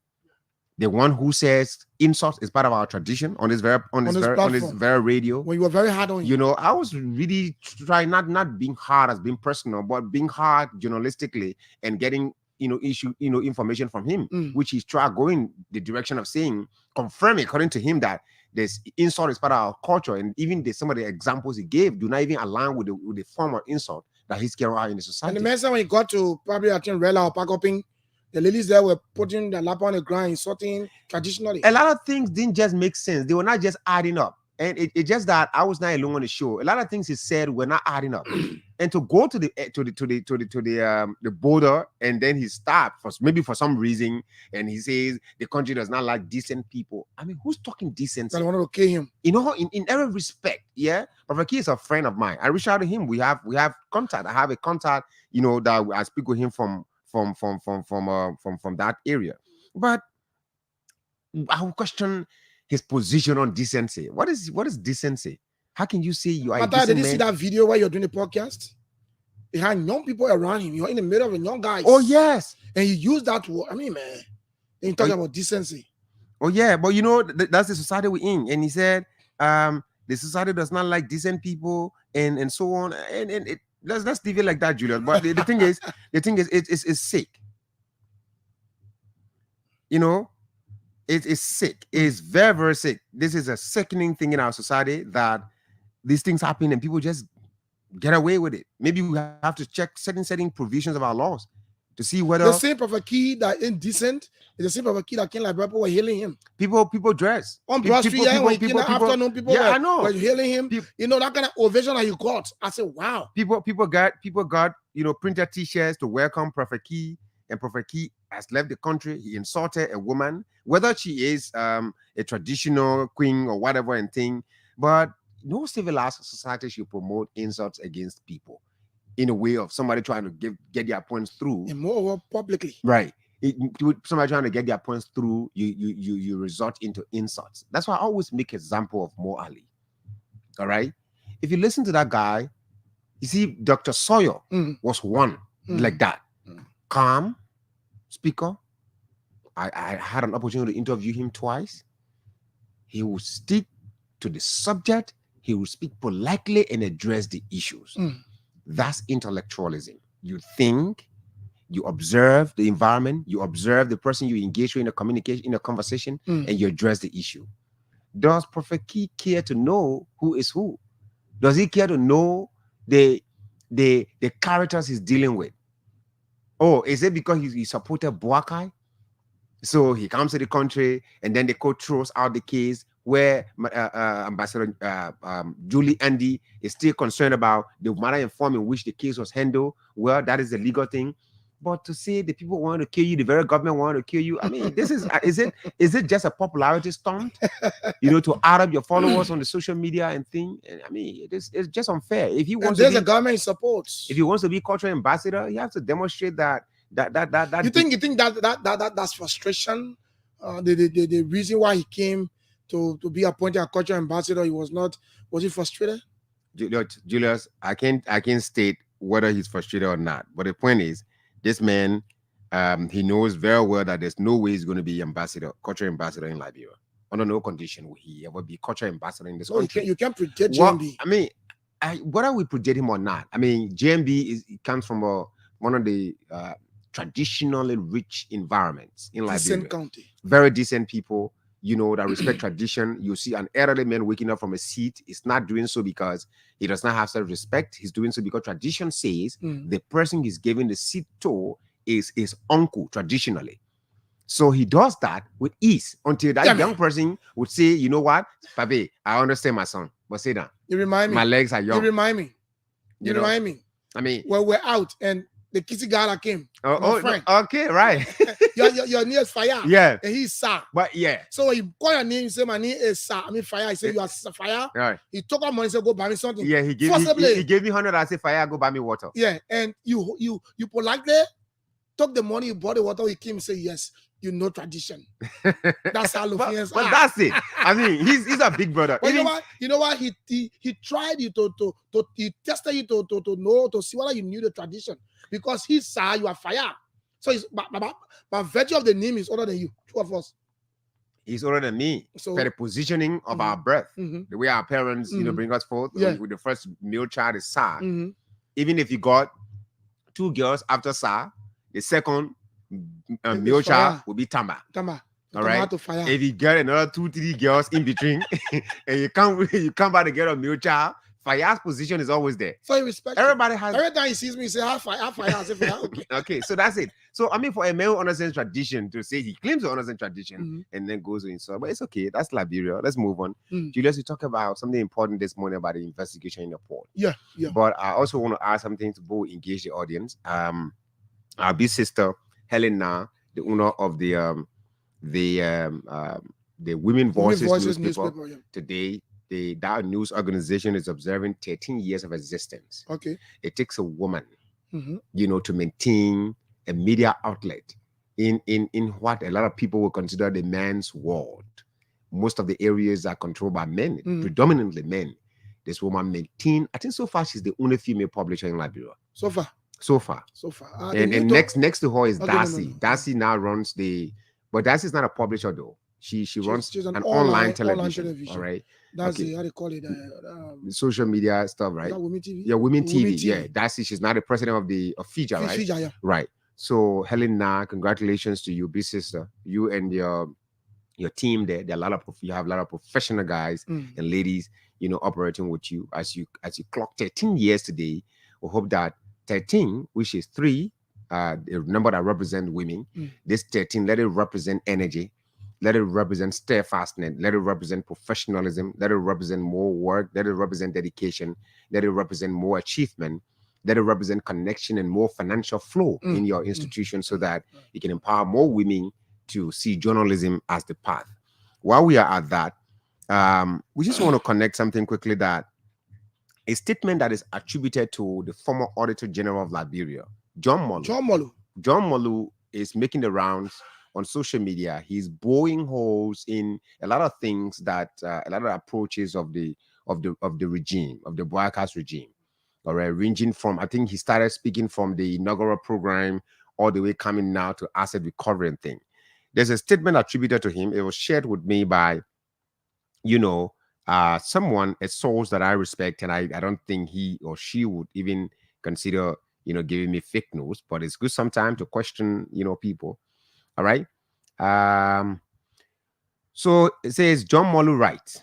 The one who says insult is part of our tradition on this very radio. When you were very hard on you. I was really trying not being hard as being personal, but being hard journalistically and getting information from him, which he's tried going the direction of saying, confirming according to him that this insult is part of our culture, and even some of the examples he gave do not even align with the form of insult that he's carrying out in the society. And the man said when he got to probably I think Rela or Pakoping, The ladies there were putting their lap on the ground, insulting traditionally. A lot of things didn't just make sense. They were not just adding up. And it's just that I was not alone on the show. A lot of things he said were not adding up. And to go to the border, and then he stopped for some reason, and he says the country does not like decent people. I mean, who's talking decency? I wanted to kill him. You know, in every respect, yeah. Prophet Key is a friend of mine. I reached out to him. We have contact. I have a contact, you know, that I speak with him from that area. But I will question his position on decency. What is decency? How can you say you are? Did you see that video where you're doing the podcast? They had young people around him. You're in the middle of a young guys. Oh yes, and you use that word. I mean, man, then you talking about decency. Oh yeah, but you know that's the society we're in. And he said, the society does not like decent people, and so on. And let's leave it like that, Julius. But the thing is, it's sick. You know. It is sick. It's very, very sick. This is a sickening thing in our society that these things happen and people just get away with it. Maybe we have to check certain provisions of our laws to see whether the same Prophet Key that indecent is the same Prophet Key that came like people were hailing him. People dress on Broad Street. Yeah, when he came afternoon, people I know. were hailing him. You know that kind of ovation that you got. I said, wow. People got printed T-shirts to welcome Prophet Key. And Prophet Key has left the country. He insulted a woman, whether she is a traditional queen or whatever and thing. But no civilized society should promote insults against people in a way of somebody trying to get their points through. And more publicly. Right. Somebody trying to get their points through, you resort into insults. That's why I always make example of Mo Ali. All right. If you listen to that guy, you see Dr. Sawyer was one like that. Calm speaker. I had an opportunity to interview him twice. He will stick to the subject. He will speak politely and address the issues. That's intellectualism. You think, you observe the environment, you observe the person you engage with in a communication, in a conversation, and you address the issue. Does Prophet Key care to know who is who? Does he care to know the characters he's dealing with? Oh, is it because he supported Boakai? So he comes to the country and then the court throws out the case where Ambassador Julie Andy is still concerned about the manner and form in which the case was handled. Well, that is a legal thing. But to say the people want to kill you, the very government want to kill you, I mean, this is it just a popularity stunt? You know, to add up your followers on the social media and thing. And I mean, it's just unfair. If he wants there's a government supports. If he wants to be cultural ambassador, he has to demonstrate that. You think that's frustration? The reason why he came to be appointed a cultural ambassador, was he frustrated? Julius, I can't state whether he's frustrated or not. But the point is, this man, he knows very well that there's no way he's going to be cultural ambassador in Liberia. Under no condition will he ever be cultural ambassador in this country. You can't predict JMB. I mean, whether we predict him or not, I mean, JMB comes from one of the traditionally rich environments in Liberia. Decent county. Very decent people, you know, that respect tradition. You see an elderly man waking up from a seat. He's not doing so because he does not have self-respect. He's doing so because tradition says the person he's giving the seat to is his uncle traditionally. So he does that with ease until that young person would say, you know what, Papi, I understand my son, but sit down. You remind me. My legs are young. You remind me. Remind me. I mean, well, we're out and the kissy guy came. Okay, right. your name is Fire. Yeah. And he's Sir. But yeah. So when you call your name, you say, my name is Sir. I mean, Fire. I say, you are Fire. Right. He took out money, said, go buy me something. Yeah, he gave me 100. I said, Fire, go buy me water. Yeah. And you politely took the money, you bought the water, he came and said, yes, you know tradition. That's how Lufians but that's it. I mean, he's a big brother. But you know what? He tried you he tested you to know, to see whether you knew the tradition. Because he's Sir, you are Fire. So he's by virtue of the name, he's older than you, two of us. He's older than me. So for the positioning of our birth, the way our parents, bring us forth with the first male child is Sir. Even if you got 2 girls after Sir, the second male child will be Tamba. All right. If you get another 2-3 girls in between, and you come back to get a male child, Fire's position is always there. So he respects everybody. Has every time he sees me, he say, "Hi, Fire." I say, "Fire." Okay. Okay. So that's it. So I mean, for a male understands tradition to say he claims to understand tradition Mhm. and then goes to insult, but it's okay. That's Liberia. Let's move on. Mm. Julius, you talk about something important this morning about the investigation in the port. Yeah. But I also want to add something to both engage the audience. Our big sister Helena, the owner of the Women Voices newspaper, Yeah. today, that news organization is observing 13 years of existence. Okay. It takes a woman, Mm-hmm. to maintain a media outlet in what a lot of people will consider the man's world. Most of the areas are controlled by men, predominantly men. This woman maintained, I think so far she's the only female publisher in Liberia. So far. And next to her is Okay, Darcy. no. Darcy now runs but Darcy's not a publisher though. She's runs an online television. All right. That's Okay. how they call it. The social media stuff, right? Is that Women TV? Yeah, Women TV. Women TV. Yeah, Darcy, she's not the president of FIJA, right? FIJA, yeah. Right. So Helena, congratulations to you, big sister. You and your team there. There are you have a lot of professional guys and ladies, operating with you as you clock 13 years today. We hope that 13, which is 3, the number that represent women, this 13, let it represent energy, let it represent steadfastness, let it represent professionalism, let it represent more work, let it represent dedication, let it represent more achievement, let it represent connection and more financial flow in your institution so that you can empower more women to see journalism as the path. While we are at that, we just want to connect something quickly, that a statement that is attributed to the former Auditor General of Liberia, John Molu. John Molu is making the rounds on social media. He's blowing holes in a lot of things that a lot of approaches of the regime, of the broadcast regime. All right, ranging from, I think he started speaking from the inaugural program all the way coming now to asset recovery and thing. There's a statement attributed to him. It was shared with me by, someone, a source that I respect, and I don't think he or she would even consider, giving me fake news, but it's good sometimes to question, people. All right. So it says, John Molu writes,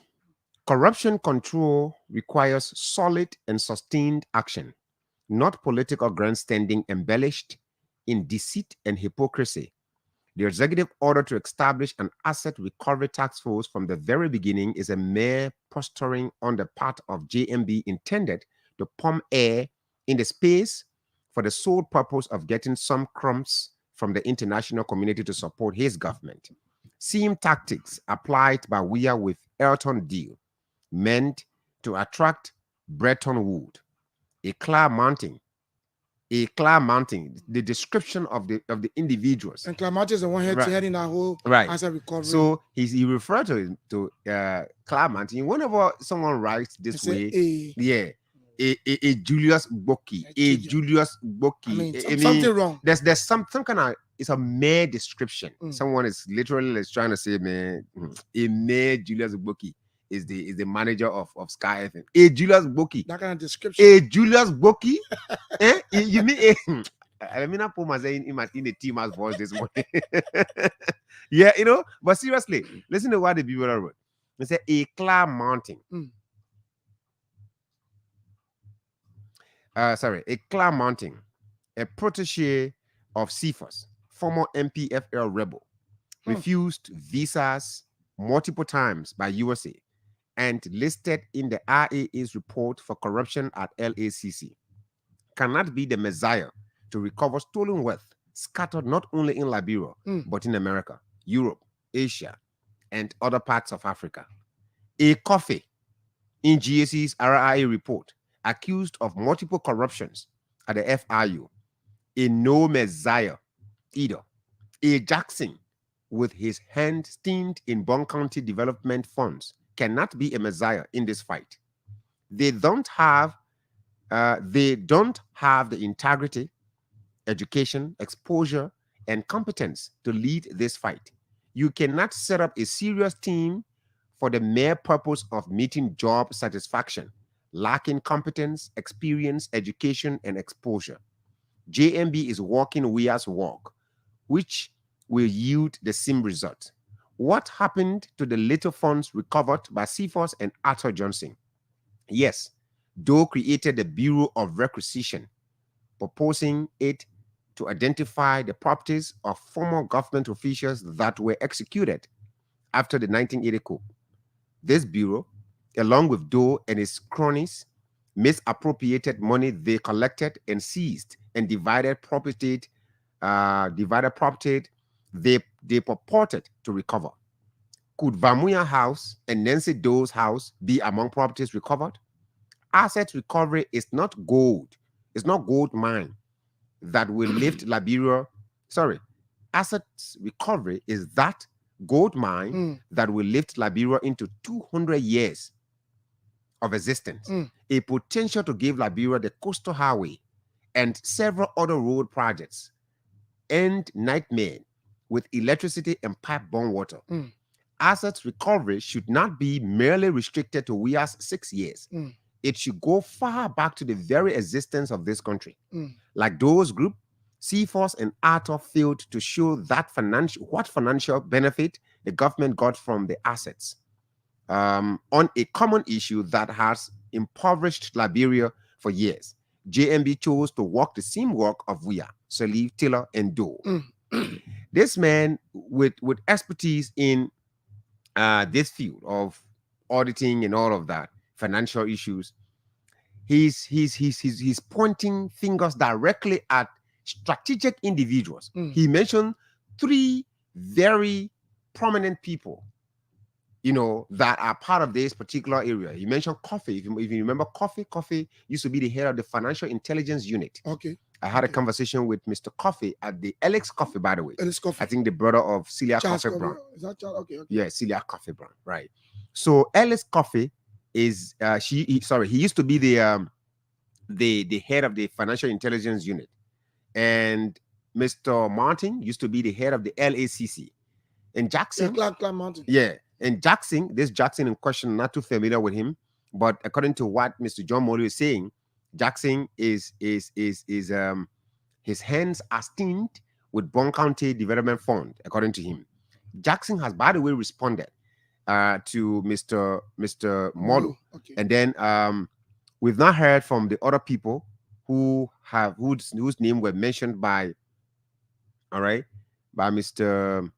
corruption control requires solid and sustained action, not political grandstanding embellished in deceit and hypocrisy. The executive order to establish an asset recovery task force from the very beginning is a mere posturing on the part of JMB intended to pump air in the space for the sole purpose of getting some crumbs from the international community to support his government. Same tactics applied by Weah with Elton deal, meant to attract Bretton Woods, a Clarmonting, the description of the individuals. And Claremont is the one heading that whole asset recovery. So he referred to Claremont. Whenever someone writes this way, a Julius Boki, Julius Boki. I mean, something wrong. There's some kind of, it's a mere description. Someone is literally trying to say, man, a mere Julius Boki is the manager of Sky FM. A Julius Boki. That kind of description. A Julius Boki? You mean I mean, I put myself in the team as voice this morning. Yeah, but seriously, listen to what the people wrote. They say a Clarmonting. A Clarmonting, a protege of Cephas, former MPFL rebel, refused visas multiple times by USA and listed in the RAA's report for corruption at LACC, cannot be the messiah to recover stolen wealth scattered not only in Liberia, but in America, Europe, Asia, and other parts of Africa. A coffee in GAC's RIA report accused of multiple corruptions at the FIU. A no messiah either. A Jackson with his hand steamed in Bon County development funds cannot be a messiah in this fight. They don't have the integrity, education, exposure, and competence to lead this fight. You cannot set up a serious team for the mere purpose of meeting job satisfaction, lacking competence, experience, education, and exposure. JMB is walking Weah's walk, which will yield the same result. What happened to the little funds recovered by Cephas and Arthur Johnson? Yes, Doe created the Bureau of Requisition, proposing it to identify the properties of former government officials that were executed after the 1980 coup. This bureau, along with Doe and his cronies, misappropriated money they collected and seized and divided property they purported to recover. Could Vamuya House and Nancy Doe's house be among properties recovered? Asset recovery is not gold. It's not gold mine that will lift Liberia. Sorry. Assets recovery is that gold mine that will lift Liberia into 200 years of existence. A potential to give Liberia the coastal highway and several other road projects. End nightmare with electricity and pipe-borne water. Assets recovery should not be merely restricted to WIA's 6 years. It should go far back to the very existence of this country. Like Doe's group, CFOS and Arthur failed to show that what financial benefit the government got from the assets on a common issue that has impoverished Liberia for years. JMB chose to walk the same walk of WIA, Sirleaf, Taylor, and Doe. This man with expertise in this field of auditing and all of that, financial issues, he's pointing fingers directly at strategic individuals. He mentioned 3 very prominent people, that are part of this particular area. He mentioned Coffee. If you remember Coffee used to be the head of the Financial Intelligence Unit. Okay. I had a conversation with Mr. Coffee at the Alex Coffee, by the way. Alex Coffee. I think the brother of Celia Charles Coffee Brown. Is that Charles? Okay. Yeah, Celia Coffee Brown, right. So Alex Coffee is he used to be the head of the Financial Intelligence Unit. And Mr. Martin used to be the head of the LACC. And Jackson. Clark Martin. Yeah. And Jackson in question, not too familiar with him, but according to what Mr. John Molu is saying, Jackson is his hands are stained with Bon County Development Fund, according to him. Jackson has, by the way, responded to Mr. Molu. Okay. And then we've not heard from the other people whose name were mentioned by Mr.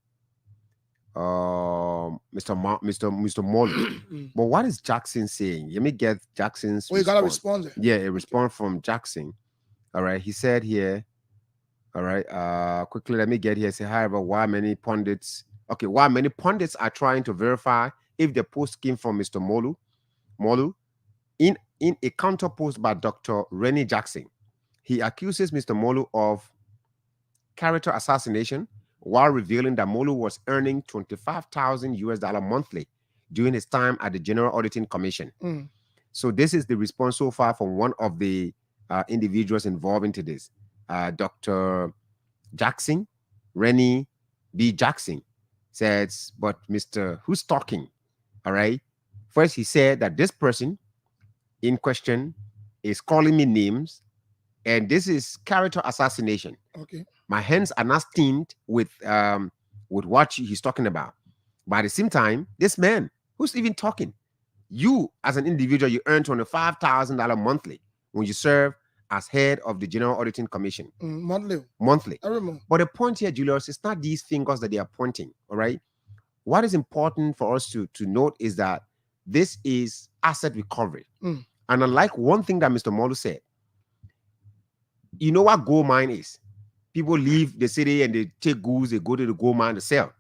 Molu. But what is Jackson saying? Let me get Jackson's you gotta respond. Yeah, a response from Jackson. All right. He said here, all right, quickly, let me get here. Say, however, why many pundits are trying to verify if the post came from Mr. Molu. In a counter post by Dr. Rennie Jackson, he accuses Mr. Molu of character assassination while revealing that Molu was earning $25,000 monthly during his time at the General Auditing Commission. So this is the response so far from one of the individuals involved into this. Dr. Jackson, Rennie B. Jackson, says, but Mr. Who's talking? All right. First, he said that this person in question is calling me names, and this is character assassination. Okay. My hands are not stained with what he's talking about. But at the same time, this man who's even talking, you as an individual, you earn $25,000 monthly when you serve as head of the General Auditing Commission. Monthly. Every month. But the point here, Julius, it's not these fingers that they are pointing. All right. What is important for us to note is that this is asset recovery. And unlike one thing that Mr. Molu said, you know what gold mine is? People leave the city and they take goods, they go to the gold mine to sell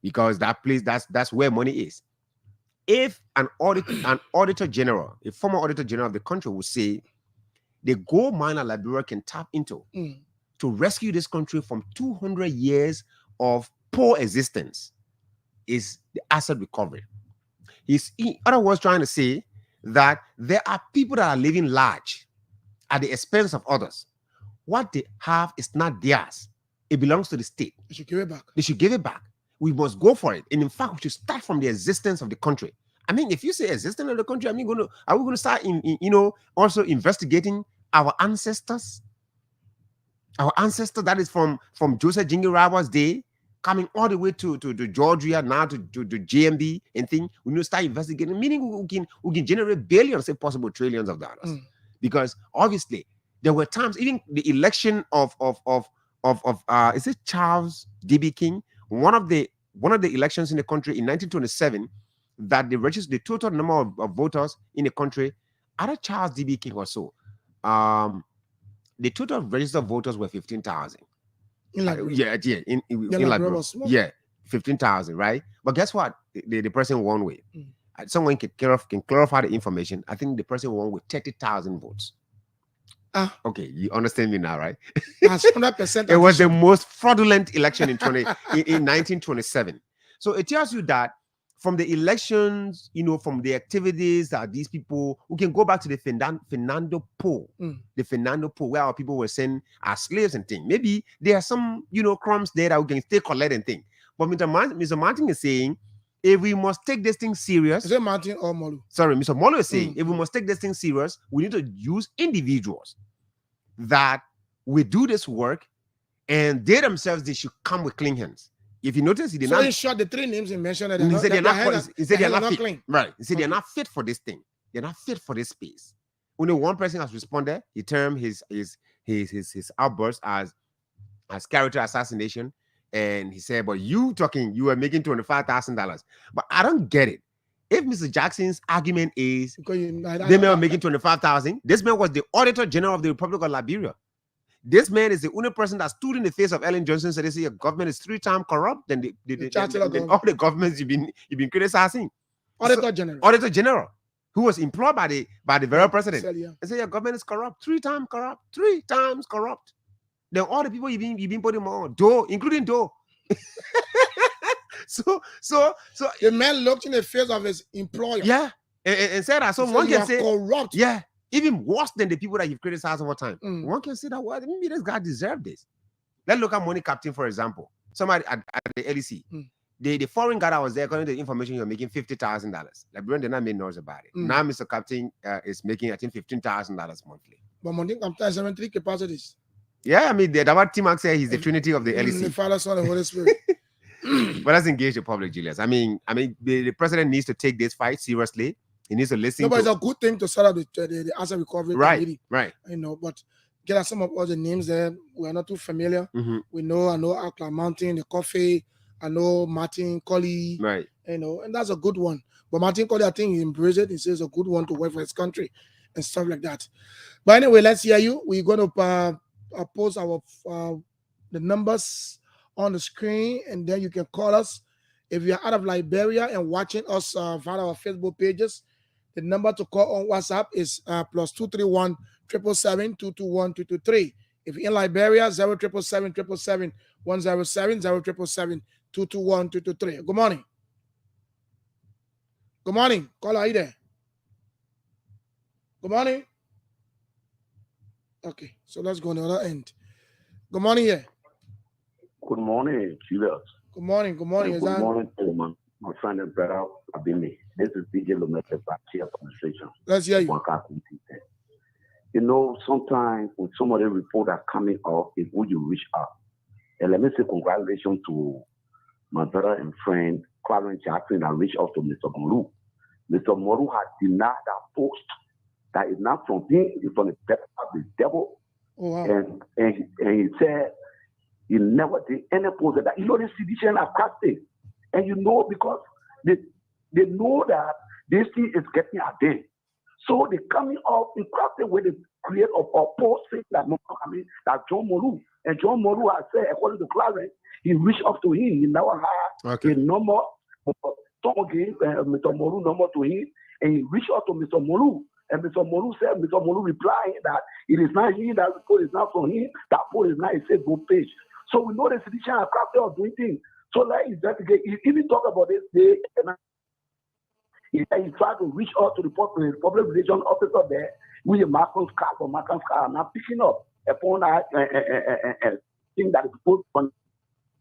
because that place, that's where money is. If an auditor general, a former auditor general of the country would say the gold mine that Liberia can tap into to rescue this country from 200 years of poor existence is the asset recovery. He's, in other words, trying to say that there are people that are living large at the expense of others. What they have is not theirs. It belongs to the state. They should give it back. They should give it back. We must go for it. And in fact, we should start from the existence of the country. I mean, if you say existence of the country, are we going to start also investigating our ancestors? Our ancestors, that is from Joseph Jingirawa's day, coming all the way to Georgia, now to JMB and things. We need to start investigating, meaning we can generate billions, if possible, trillions of dollars. Because obviously, there were times, even the election of is it Charles D.B. King? One of the elections in the country in 1927 that they registered the total number of voters in the country. Either Charles D.B. King or so. The total registered voters were 15,000. Yeah, yeah, 15,000, right? But guess what? The person won with. Someone can clarify the information. I think the person won with 30,000 votes. Okay, you understand me now, right? That's 100%. It was the most fraudulent election in 1927. So it tells you that from the elections, from the activities that these people, we can go back to the Fernando Po, the Fernando Po, where our people were sent as slaves and things. Maybe there are some, crumbs there that we can still collect and things. But Mr. Martin is saying, if we must take this thing serious. Is it Martin or Molu? Sorry, Mr. Molu is saying, if we must take this thing serious, we need to use individuals that will do this work, and they themselves, they should come with clean hands. If you notice, he did not. So in short, the three names he mentioned, He said they're not fit. Clean. Right. He said they're not fit for this thing. They're not fit for this space. Only one person has responded. He termed his outburst as character assassination. And he said, but you were making $25,000. But I don't get it. If Mr. Jackson's argument is they may be making 25,000, this man was the Auditor General of the Republic of Liberia. This man is the only person that stood in the face of Ellen Johnson, said, "They say your government is 3 times corrupt than all the governments you've been criticizing." Auditor General, who was employed by the very president. They say your government is corrupt, 3 times corrupt, 3 times corrupt. Then all the people you've been putting on, including Doe. So the man looked in the face of his employer. Yeah, and said that. So one can say corrupt. Yeah. Even worse than the people that you've criticized over time. One can say that, well, maybe this guy deserved this. Let's look at Money Captain, for example. Somebody at the LEC. The foreign guy that was there, according to the information, you're making $50,000. Liberian did not make noise about it. Now Mr. Captain is making, I think, $15,000 monthly. But Money Captain has 73 capacities. Yeah, I mean, the T-Max said he's the Trinity of the LEC. The Father, Son, and Holy Spirit. But let's engage the public, Julius. I mean, the president needs to take this fight seriously. He needs to listen. No, but it's a good thing to set up the asset recovery committee. Right. But get some of all the names there. We are not too familiar. I know Akla Mountain, the Coffee. I know Martin Colley. Right. And that's a good one. But Martin Colley, I think he embraced it. He says a good one to work for his country and stuff like that. But anyway, let's hear you. We're going to post our the numbers on the screen, and then you can call us if you're out of Liberia and watching us via our Facebook pages. The number to call on WhatsApp is +231 777 221 223. If you're in Liberia, 0777 777 107 0777 221 223. Good morning. Good morning. Caller, are you there? Good morning. Okay, so let's go on the other end. Good morning, yeah. Good morning, Julius. Good morning. Good morning. Good morning, Coleman. My friend and brother, Abimi. This is DJ Lomete back here administration. Let's hear you. Sometimes when somebody report are coming up, is who you reach out. And let me say congratulations to my brother and friend, Clarence Jackson, that reached out to Mr. Moru. Mr. Moru has denied that post. That is not from him, it's from the devil. Oh, wow. And he said he never did any post that. The sedition are crafted. And because they know that this thing is getting a day. So they coming up in crafted with the create of a post that John Moru. And John Moru has said, according to Clarence, he reached up to him. He never had a number. Someone gave Mr. Moru number to him, and he reached out to Mr. Moru. And Mr. Moru said, Mr. Moru replied that it is not him, that report is not from him, that report is not a Facebook page. So we know the sedition are crafted of doing things. So let's investigate. He even talk about this day, and he tried to reach out to the public relations officer there with a Marcus card, or Marcus card not picking up upon that thing that is put on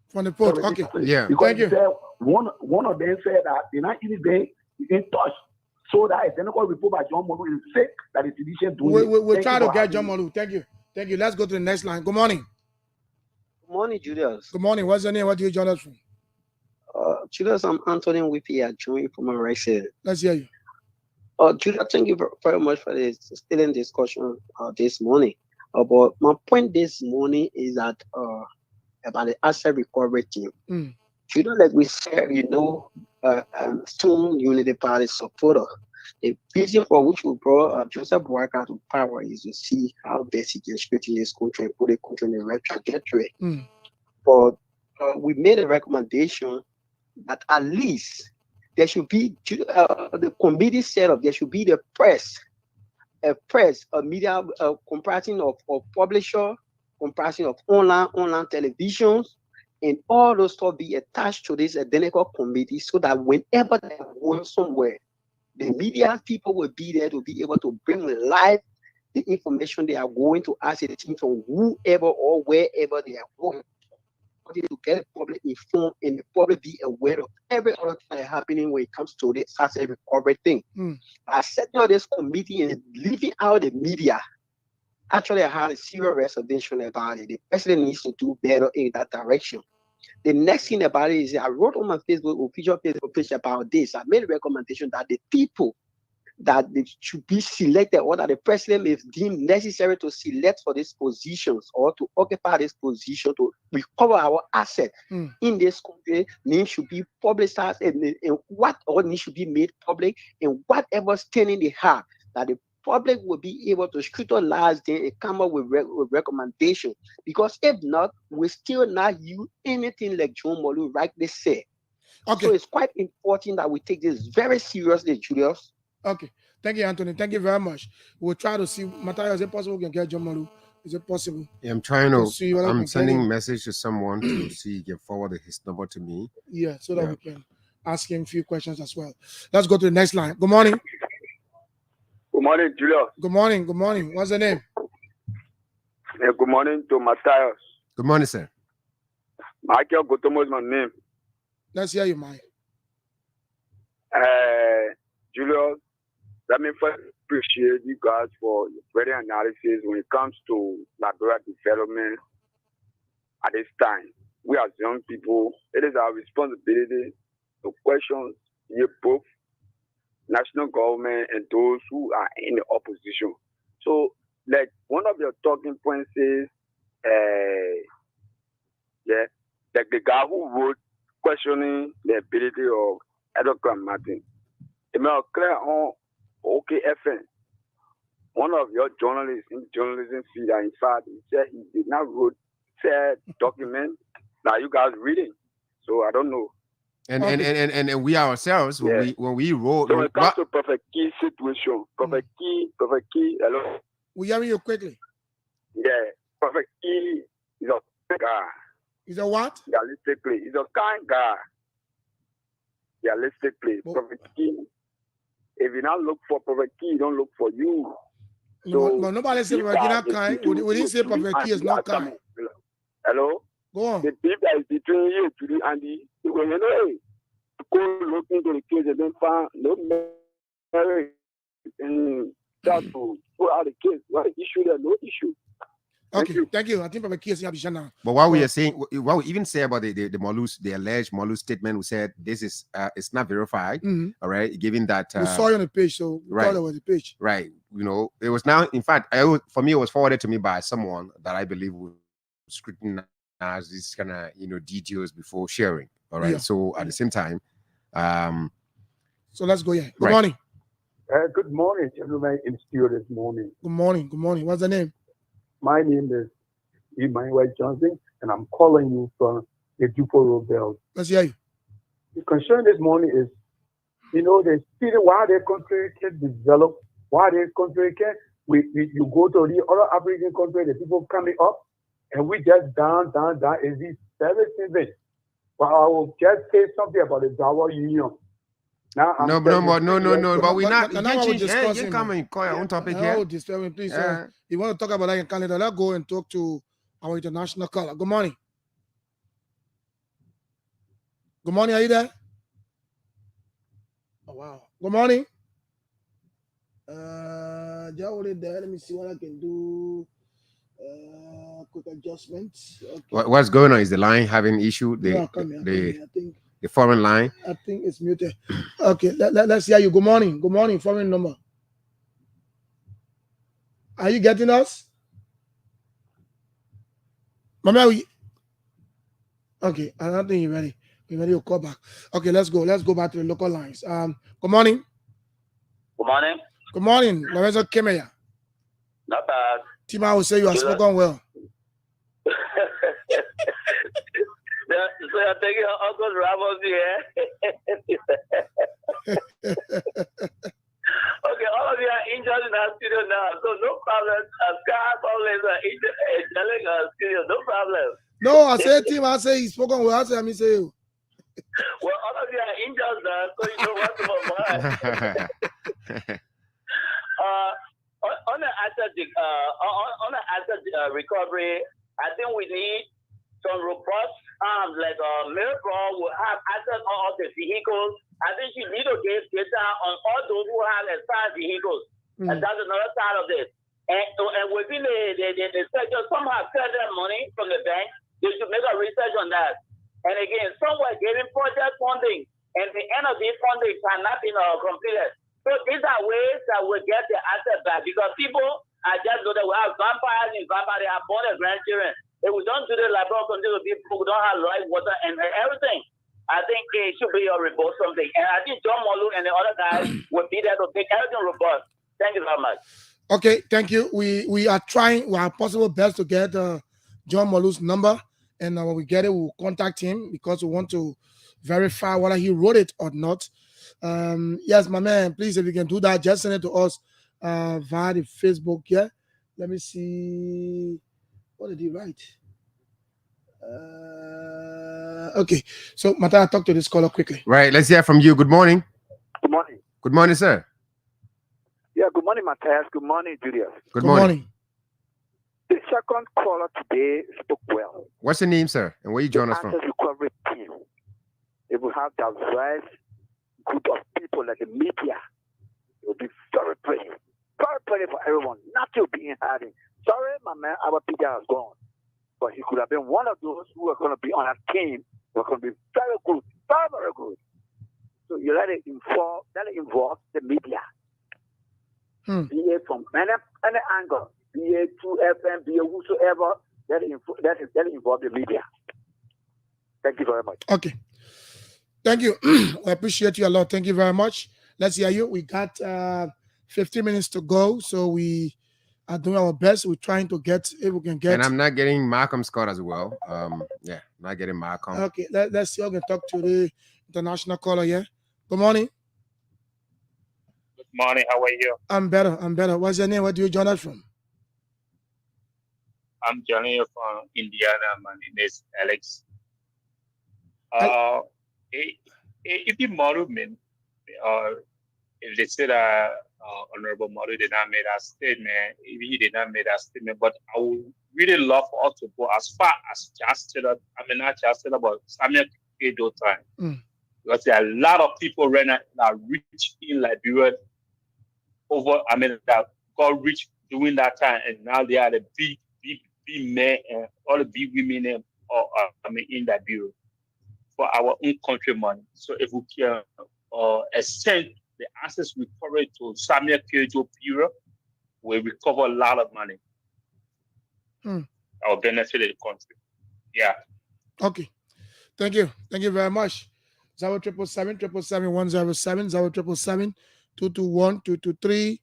from the port. Okay, yeah. Because thank you. Said, one of them said that they're not even being in touch. So that a technical report by John Moru is fake that is sedition doing. We'll try to get John Moru. Thank you. Thank you. Let's go to the next line. Good morning. Good morning, Julius. Good morning. What's your name? What do you join us from? Julius, I'm Anthony Whippy. I join from my right side. Let's hear you. Julius, thank you very much for this still in discussion this morning. But my point this morning is that about the asset recovery team. You know, like we said, strong unity party supporter. The vision for which we brought Joseph Boakai to power is to see how best he can straighten this country and put the country in the right trajectory. But we made a recommendation that at least there should be the committee set up. There should be the press, a media comprising of publisher, comprising of online televisions, and all those stuff be attached to this identical committee so that whenever they're going somewhere, the media people will be there to be able to bring live the information they are going to ask the team from whoever or wherever they are going to get the public informed and the public be aware of every other thing that's happening when it comes to this asset recovery thing. I setting up this committee and leaving out the media. Actually, I had a serious reservation about it. The president needs to do better in that direction. The next thing about it is I wrote on my official Facebook page about this. I made a recommendation that the people that they should be selected or that the president is deemed necessary to select for these positions or to occupy this position to recover our asset in this country, names should be publicized and what all needs should be made public and whatever standing they have, that the public will be able to scrutinize them and come up with recommendations. Because if not, we still not use anything like John Molu rightly said. So it's quite important that we take this very seriously, Julius. Okay. Thank you, Anthony. Thank you very much. We'll try to see. Matthias, is it possible we can get John Molu? Is it possible? Yeah, I'm trying to. see whether we I'm can sending get a him. message to someone to see he can forward his number to me. Yeah, so that we can ask him a few questions as well. Let's go to the next line. Good morning. Good morning, Julius. Good morning. Good morning. What's the name? Good morning to Matthias. Good morning, sir. Michael Gotomo is my name. Let's hear you, Mike. Julius, let me first appreciate you guys for your very analysis when it comes to Liberia development at this time. We as young people, it is our responsibility to question you both national government and those who are in the opposition. So, like one of your talking points is, like the guy who wrote questioning the ability of Edward Martin. It may clear on OKFN. One of your journalists in the journalism field, in fact, he said he did not wrote said document that you guys reading. So I don't know. And we ourselves when we wrote. So when it comes to Prophet Key situation, Prophet Key, hello. We hearing you quickly. Yeah, Prophet Key is a guy. Is a what? Realistically, he's a kind guy. Realistically, Prophet Key. If you not look for Prophet Key, you don't look for you. So, but nobody said Prophet Key not kind. We didn't say Prophet Key is not kind. Hello? Go on. The beef that is between you today and when you know, to go look into the case and then find no marriage and try to put out the case. What issue there? No issue. Okay, thank you. I think Prophet Key is here now. But what we are saying, what we even say about the Molus, the alleged Molus statement, we said this is it's not verified. All right, given that we saw you on the page, so we thought it was a page. Right. You know, it was now. In fact, for me, it was forwarded to me by someone that I believe would scrutinize these kind of details before sharing. All right. So at the same time, so let's go here. Good morning. Good morning, gentlemen in studio this morning. Good morning. Good morning. What's the name? My name is Emmanuel Johnson, and I'm calling you from the Dupo Road Belt. Let's hear you. The concern this morning is, the speed why the country can develop, why the country can, you go to the other African country, the people coming up, and we just down, is this everything. But I will just say something about the Dawa Union. Now, no, but we're not. You come and call your own topic here. here. Disturbing, please. You want to talk about that in Canada? Let's go and talk to our international caller. Good morning. Good morning. Are you there? Oh wow. Good morning. Just hold it there. Let me see what I can do. Quick adjustments. Okay. What's going on? Is the line having issue? I think the foreign line. I think it's muted. Okay, let's hear you. Good morning. Good morning. Foreign number. Are you getting us? Mama, okay, I don't think you're ready. We're ready to call back. Okay, let's go. Let's go back to the local lines. Good morning. Good morning. Good morning. Lorenzo Kemeya. Not bad. Tima will say you have spoken well. So you're taking your Uncle Ramos here. Okay, all of you are injured in our studio now, so no problem. Sky always are telling our studio, no problem. No, I said Tima, I say he's spoken well. I say, I say you. Well, all of you are injured now, so you know what's about mine. On the asset recovery, I think we need some robust like Miracle will have access on all the vehicles. I think she need to give data on all those who have expired vehicles. And that's another side of this. And within the sector, some have cleared their money from the bank. They should make a research on that. And again, some were getting project funding, and the end of this funding cannot be completed. So these are ways that we get the asset back, because people are just know that we have vampires in vampires, they have born their grandchildren. If we don't do the labor continue to people who don't have light, water, and everything, I think it should be a robust something. And I think John Molu and the other guys will be there to make everything robust. Thank you very much. Okay, thank you. We are trying our possible best to get John Molu's number, and when we get it, we'll contact him because we want to verify whether he wrote it or not. Yes, my man, please, if you can do that, just send it to us via the Facebook. Yeah, let me see. What did he write? Okay, so Mata, I'll talk to this caller quickly. Right, let's hear from you. Good morning. Good morning. Good morning, sir. Yeah, good morning, Matthias. Good morning, Julius. Good morning. The second caller today spoke well. What's your name, sir? And where you join us from? Asset recovery team. If we have the right group of people like the media, it will be very pretty for everyone. Not to be in hiding. Sorry, my man, our Peter has gone. But he could have been one of those who are going to be on a team who are going to be very good, very, very good. So you let it involve the media. Be it from any angle, be it 2FM, be it whosoever, let it involve the media. Thank you very much. Okay. Thank you. I appreciate you a lot. Thank you very much. Let's hear you. We got 15 minutes to go, so we are doing our best. We're trying to get, if we can get. And I'm not getting Malcolm Scott as well. Yeah, not getting Malcolm. Okay, let's see. I can talk to the international caller here. Good morning. Good morning. How are you? I'm better. What's your name? Where do you join us from? I'm joining you from Indiana. My name is Alex. If you model me, if they say that Honorable Model did not make that statement, if he did not make that statement, but I would really love for us to go as far as Chancellor, not Chancellor, but Samuel Kedo time. Because there are a lot of people right now that reach in Liberia that got rich during that time, and now they are the big men and all the big women in that bureau for our own country money. So if we can extend the assets recovery to Samuel Kedo Bureau, we recover a lot of money. That will benefit the country. Yeah. Okay. Thank you. Thank you very much. 0777-777-107, 221-223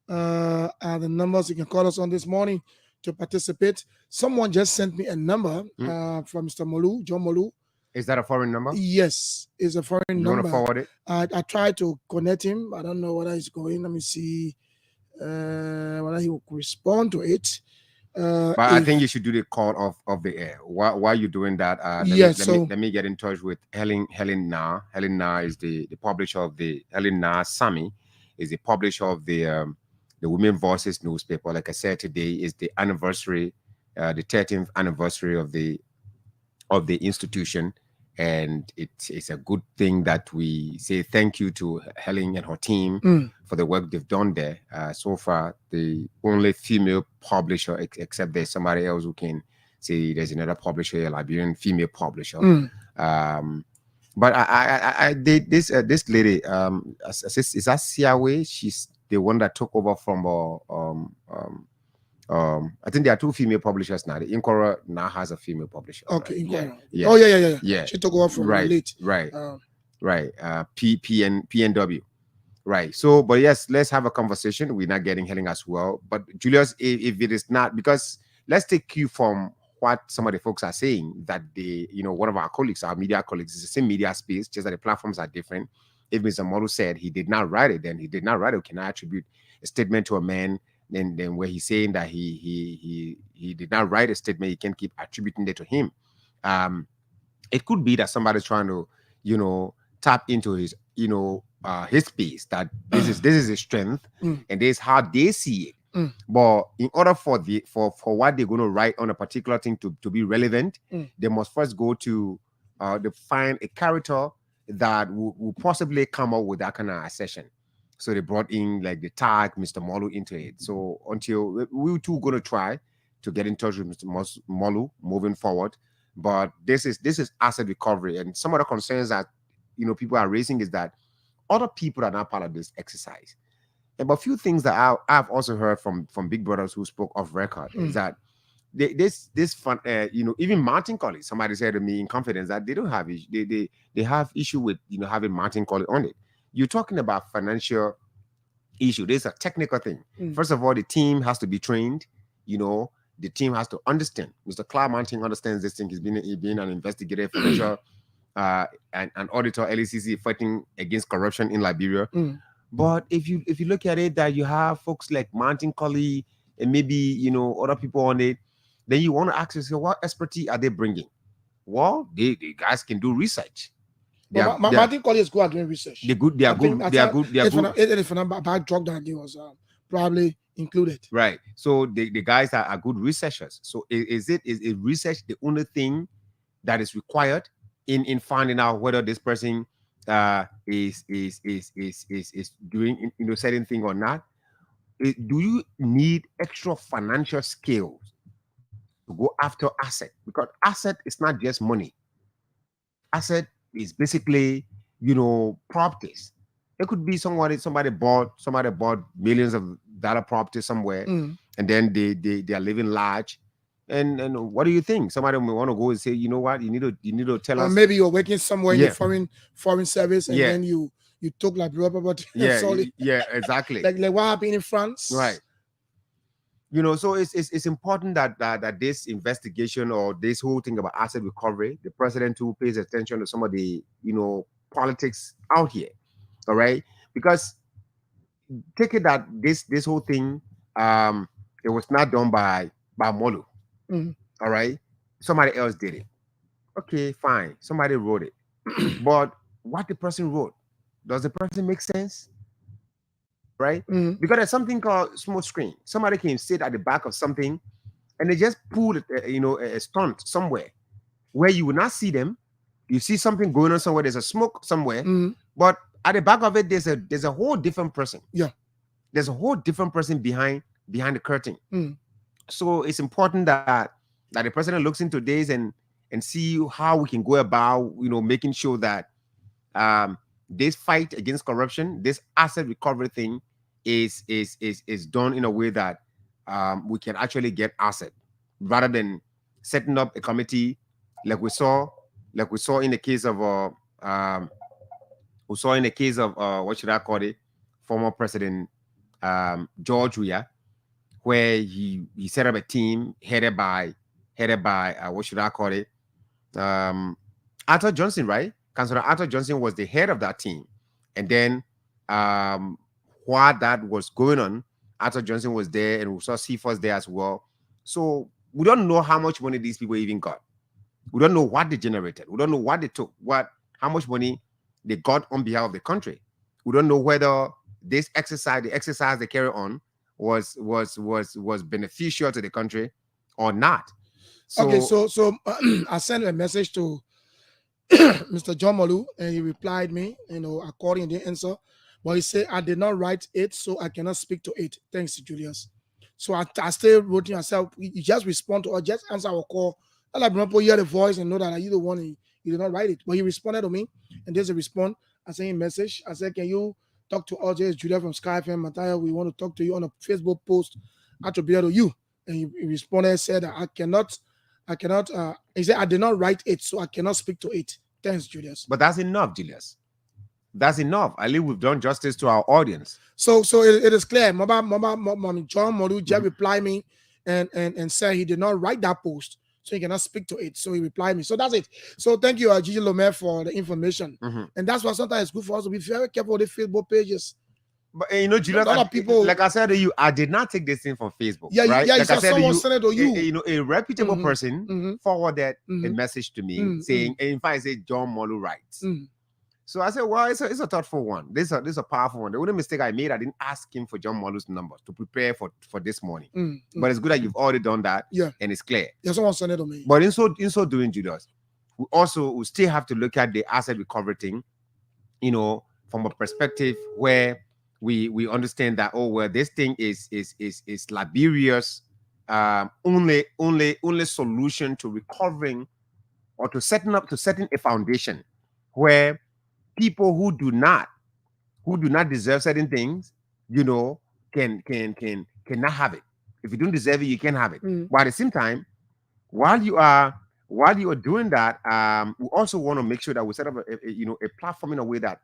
are the numbers you can call us on this morning to participate. Someone just sent me a number from Mr. Molu, John Molu. Is that a foreign number? Yes, it's a foreign number. You want to forward it? I tried to connect him. I don't know whether he's going. Let me see whether he will respond to it. But I think you should do the call of the air. While you're doing that, let me get in touch with Helen Na. Helen Na is the publisher of the Helen Na Sami is the publisher of the Women Voices newspaper. Like I said, today is the anniversary, the 13th anniversary of the institution, and it's a good thing that we say thank you to Helen and her team for the work they've done there. So far, the only female publisher, except there's somebody else who can say there's another publisher, a Liberian female publisher. But this lady, is that Siawe? She's the one that took over from I think there are 2 female publishers now. The Inkora now has a female publisher. Okay, right? Inkora. Yeah. Oh yeah. Yeah. She took over from late. Right. PNW. Right. So, but yes, let's have a conversation. We're not getting heading as well. But Julius, if it is not, because let's take cue from what some of the folks are saying, that one of our colleagues, our media colleagues, is the same media space, just that the platforms are different. If Mr. Modu said he did not write it, then he did not write it. Can I attribute a statement to a man then where he's saying that he did not write a statement, he can keep attributing it to him? It could be that somebody's trying to, tap into his, his space, that this is his strength, and this is how they see it. But in order for what they're going to write on a particular thing to be relevant, they must first go to find a character that will possibly come up with that kind of assertion. So they brought in like the tag Mr. Molu into it. So until we too going to try to get in touch with Mr. Molu moving forward. But this is asset recovery, and some of the concerns that people are raising is that other people are not part of this exercise. And but a few things that I've also heard from big brothers who spoke off record is that this fun, even Martin Colley, somebody said to me in confidence that they don't have they have issue with having Martin Colley on it. You're talking about financial issue. There's a technical thing. First of all, the team has to be trained. The team has to understand. Mr. Clark Martin understands this thing. He's been an investigator, financial and an auditor, LECC, fighting against corruption in Liberia. But if you look at it, that you have folks like Martin Colley and maybe other people on it, then you want to ask yourself, what expertise are they bringing? Well, the guys can do research. Martin Colley is good at doing research. They are good. They are good. If about drug that he was probably included. Right. So the guys are good researchers. So is research the only thing that is required in finding out whether this person is doing certain thing or not? Do you need extra financial skills to go after asset? Because asset is not just money. Asset is basically properties. It could be somebody bought millions of dollar property somewhere, and then they are living large. And what do you think? Somebody may want to go and say, you know what, you need to tell us. Maybe you're working somewhere in the foreign service, and then you took like but exactly. like what happened in France, right? So it's important that this investigation or this whole thing about asset recovery, the president too pays attention to some of the politics out here, all right? Because take it that this whole thing it was not done by Molu. All right, somebody else did it. Okay, fine, somebody wrote it. But what the person wrote, does the person make sense? Right? Because there's something called smoke screen. Somebody can sit at the back of something and they just pull a stunt somewhere where you will not see them. You see something going on somewhere, there's a smoke somewhere, but at the back of it there's a whole different person. There's a whole different person behind the curtain. So it's important that the president looks into this and see how we can go about making sure that this fight against corruption, this asset recovery thing is done in a way that we can actually get asset, rather than setting up a committee like we saw in the case of what should I call it, former President George Weah, where he set up a team headed by what should I call it, Arthur Johnson, right? Councillor Arthur Johnson was the head of that team, and then while that was going on, Arthur Johnson was there, and we saw CFOS there as well. So we don't know how much money these people even got. We don't know what they generated. We don't know what they took, how much money they got on behalf of the country. We don't know whether the exercise they carry on was beneficial to the country or not. So I sent a message to Mr. John Molu, and he replied me, according to the answer. But he said, I did not write it, so I cannot speak to it. Thanks, Julius. So I still wrote to yourself. You just respond to or just answer our call. I like people hear the voice and know that you the one, you did not write it. But he responded to me, and there's a response. I sent him a message. I said, can you talk to us? It's Julia from Sky FM, Mattia. We want to talk to you on a Facebook post attributed to you. and he responded and said, I cannot, he said, I did not write it, so I cannot speak to it. Thanks, Julius. But that's enough, Julius. That's enough. I believe we've done justice to our audience. So it is clear. Mama John Modu just replied me and said he did not write that post, so he cannot speak to it. So he replied me. So that's it. So thank you, Gigi Lomé, for the information. And that's why sometimes it's good for us to be very careful with the Facebook pages. But you know, Julius, a lot of people, like I said to you, I did not take this thing from Facebook. Yeah, right? yeah. Like I said someone to sent it to you. you know, a reputable person forwarded a message to me saying, in fact, I said John Molu writes. So I said, well, it's a thoughtful one. This is a powerful one. The only mistake I made, I didn't ask him for John Molu's number to prepare for this morning. But it's good that you've already done that. Yeah, and it's clear. Yeah, someone sent it to me. But in so doing, Julius, we still have to look at the asset recovery thing, you know, from a perspective where we understand that, oh well, this thing is Liberia's only solution to recovering or to setting a foundation where people who do not deserve certain things, you know, cannot have it. If you don't deserve it, you can't have it. But at the same time, while you are doing that, we also want to make sure that we set up a platform in a way that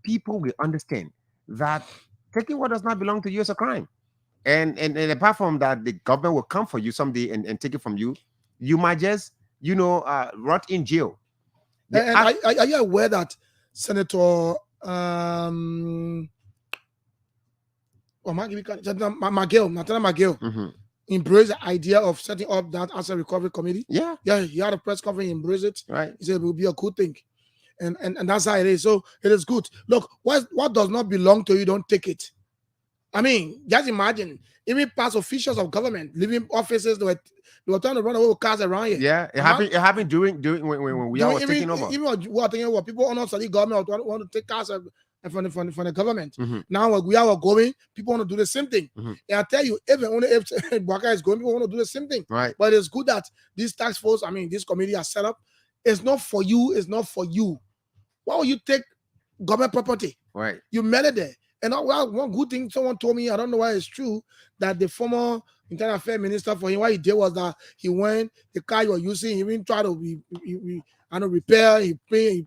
people will understand that taking what does not belong to you is a crime. And apart from that, the government will come for you someday and take it from you. You might just, rot in jail. And are you aware that Senator Matana McGill embraced the idea of setting up that asset recovery committee? Yeah. He had a press conference, he embraced it. Right. He said it will be a good thing. And that's how it is. So it is good. Look, what does not belong to you, don't take it. I mean, just imagine, even past officials of government leaving offices, they were trying to run away with cars around here. Yeah, it happened during when we were taking over. Even we are thinking about people on our study government want to take cars from the government. Now when we are going, people want to do the same thing. And I tell you, if Bwaka is going, people want to do the same thing. Right. But it's good that this task force, this committee are set up. It's not for you. It's not for you. Why would you take government property? Right. You made it there. And one good thing someone told me, I don't know why it's true, that the former Internal Affairs Minister, for him, what he did was that he went, the car you were using, he even tried to repair, he pay,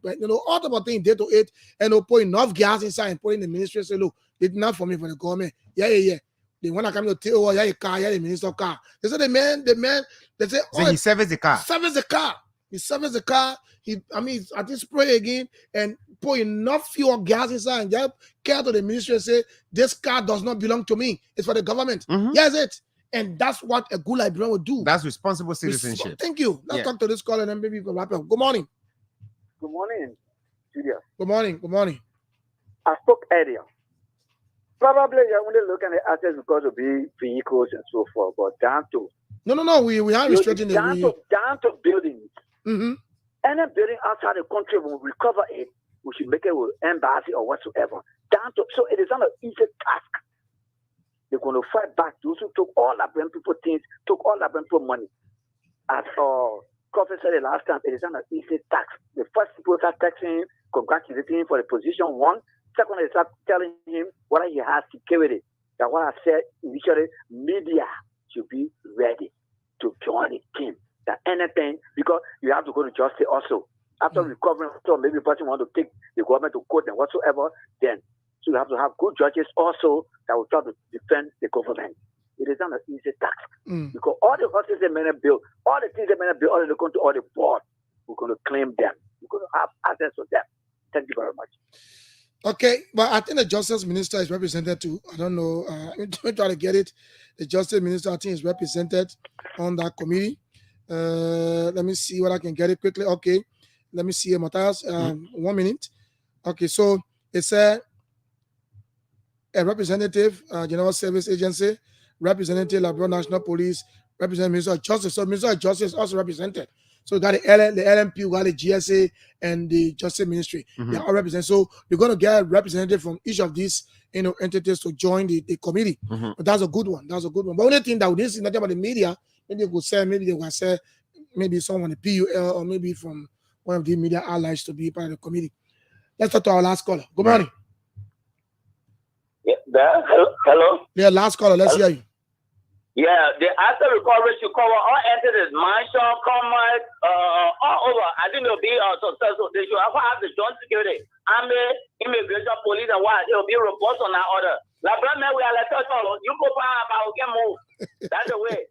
all type of things he did to it, and he'll put enough gas inside and put in the ministry and say, look, it's not for me, for the government. Yeah. They want to come to tell, a car, the minister car. They said the man, they say, so he serviced the car. He serviced the car. I think spray again and put enough fuel gas inside and just care to the ministry and say, this car does not belong to me. It's for the government. Yes, it. And that's what a good Liberian would do. That's responsible citizenship. Thank you. Let's talk to this caller and then maybe we can wrap up. Good morning. Good morning, Julia. Good morning. I spoke earlier. Probably you're only looking at assets because of the vehicles and so forth, but down to no, we are restricting down to buildings. Any building outside the country, when we recover it, we should make it with embassy or whatsoever. So it is not an easy task. They're going to fight back those who took all our people things, took all our people money. As Prophet said the last time, it is not an easy task. The first people start texting him, congratulating him for the position one. Second, they start telling him whether he has security. That what I said initially, media should be ready to join the team. That anything, because you have to go to justice also. After recovering, so maybe the person want to take the government to court and whatsoever, then so you have to have good judges also that will try to defend the government. It is not an easy task. Because all the houses they may not build, all the things they may not build, all the country, all the board, we're going to claim them. We're going to have access to them. Thank you very much. Okay, but I think the Justice Minister is represented too. I don't know. I'm trying to get it. The Justice Minister, I think, is represented on that committee. Let me see what I can get it quickly. Okay, let me see, Matthias. 1 minute. Okay, so it's a representative, General Service Agency, representative, Liberia National Police, representative, Minister of Justice. So Minister of Justice is also represented. So we got the LMP, we got the GSA, and the Justice Ministry. They are all represented. So we're going to get a representative from each of these entities to join the committee. But that's a good one. But only thing that we didn't see nothing about the media, maybe they will say maybe someone on the PUL or maybe from one of the media allies to be part of the committee. Let's talk to our last caller. Good morning. Yeah, hello. Yeah, last caller. Let's hear you. Yeah, the asset recovery should cover all entities, mansion, commerce, all over. I think they'll be successful. They should also have the joint security, army, immigration, police, and what. They'll be robust on that order. Like, man, we are like, you go about, get move. That's the way.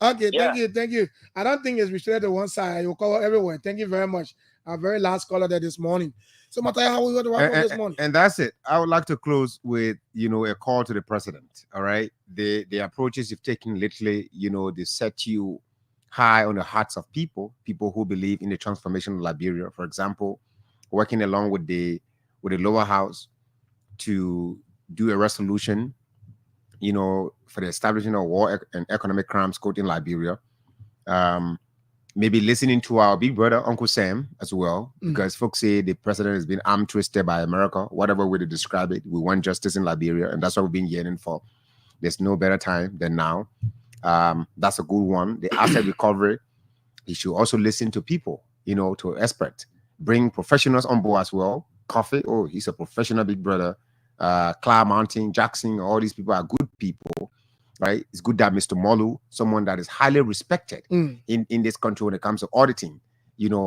Okay, thank you. I don't think it's restricted to one side. You'll cover everywhere. Thank you very much. Our very last caller there this morning. So, Matai, how we got to wrap up this morning? And that's it. I would like to close with, a call to the president. All right. The approaches you've taken lately, they set you high on the hearts of people who believe in the transformation of Liberia. For example, working along with the lower house to do a resolution, for the establishment of war and economic crimes court in Liberia. Maybe listening to our big brother, Uncle Sam, as well, because folks say the president has been arm twisted by America, whatever way to describe it. We want justice in Liberia, and that's what we've been yearning for. There's no better time than now. That's a good one. The asset recovery, he should also listen to people, to experts. Bring professionals on board as well. Coffee, he's a professional big brother. Clark Mountain, Jackson, all these people are good people. Right, it's good that Mr. Molu, someone that is highly respected in this country when it comes to auditing,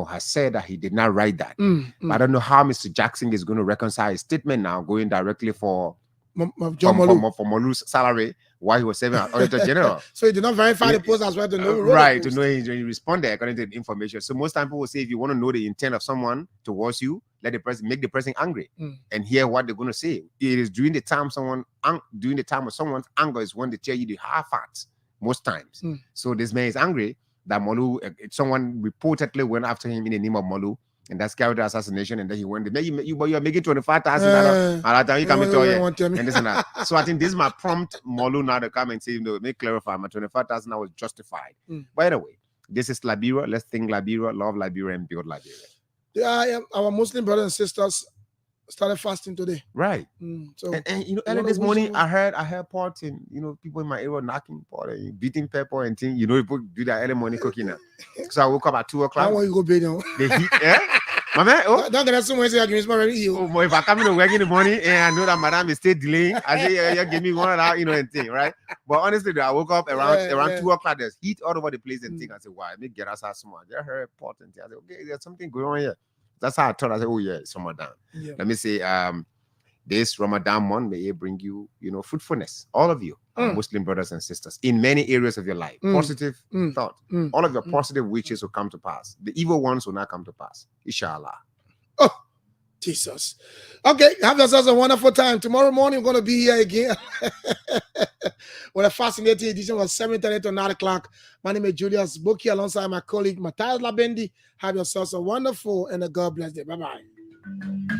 has said that he did not write that. But I don't know how Mr. Jackson is going to reconcile his statement now, going directly for Molu's salary while he was serving as Auditor General. So he did not verify the post as well to know. Right, to know he responded according to the information. So most times people will say, if you want to know the intent of someone towards you, let the person make the person angry and hear what they're going to say. It is during the time of someone's anger is when they tell you the hard facts most times. So this man is angry that Molu, someone reportedly went after him in the name of Molu, and that's carried out assassination, and then he went, you are making 25,000 time you come and tell you and this and that. So I think this is my prompt Molu now to come and say, make clarify my 25,000 was justified. By the way, this is Liberia. Let's think Liberia, love Liberia, and build Liberia. Yeah, our Muslim brothers and sisters started fasting today. Right. So and early this morning, I heard pot and people in my area knocking pot and beating pepper and things. People do that early morning cooking now. So I woke up at 2:00. I want you to go bed now. The heat, my man. Don't get someone say I give me already. If I come to work in the morning and I know that madam is still delaying, I say, yeah, give me 1 hour, and thing, right? But honestly, I woke up around 2:00. There's heat all over the place and thing. I said, why? Make get us out small. I heard pot and thing. I said, okay, there's something going on here. That's how I thought. I said, oh yeah, it's Ramadan. Let me say, this Ramadan month may it bring you, fruitfulness. All of you, Muslim brothers and sisters, in many areas of your life. Positive thought. All of your positive wishes will come to pass. The evil ones will not come to pass. Inshallah. Oh, Jesus. Okay, have yourselves a wonderful time. Tomorrow morning, we're going to be here again with a fascinating edition of 7:30 to 9 o'clock. My name is Julius Boki alongside my colleague, Matthias Labendi. Have yourselves a wonderful and a God bless day. Bye-bye.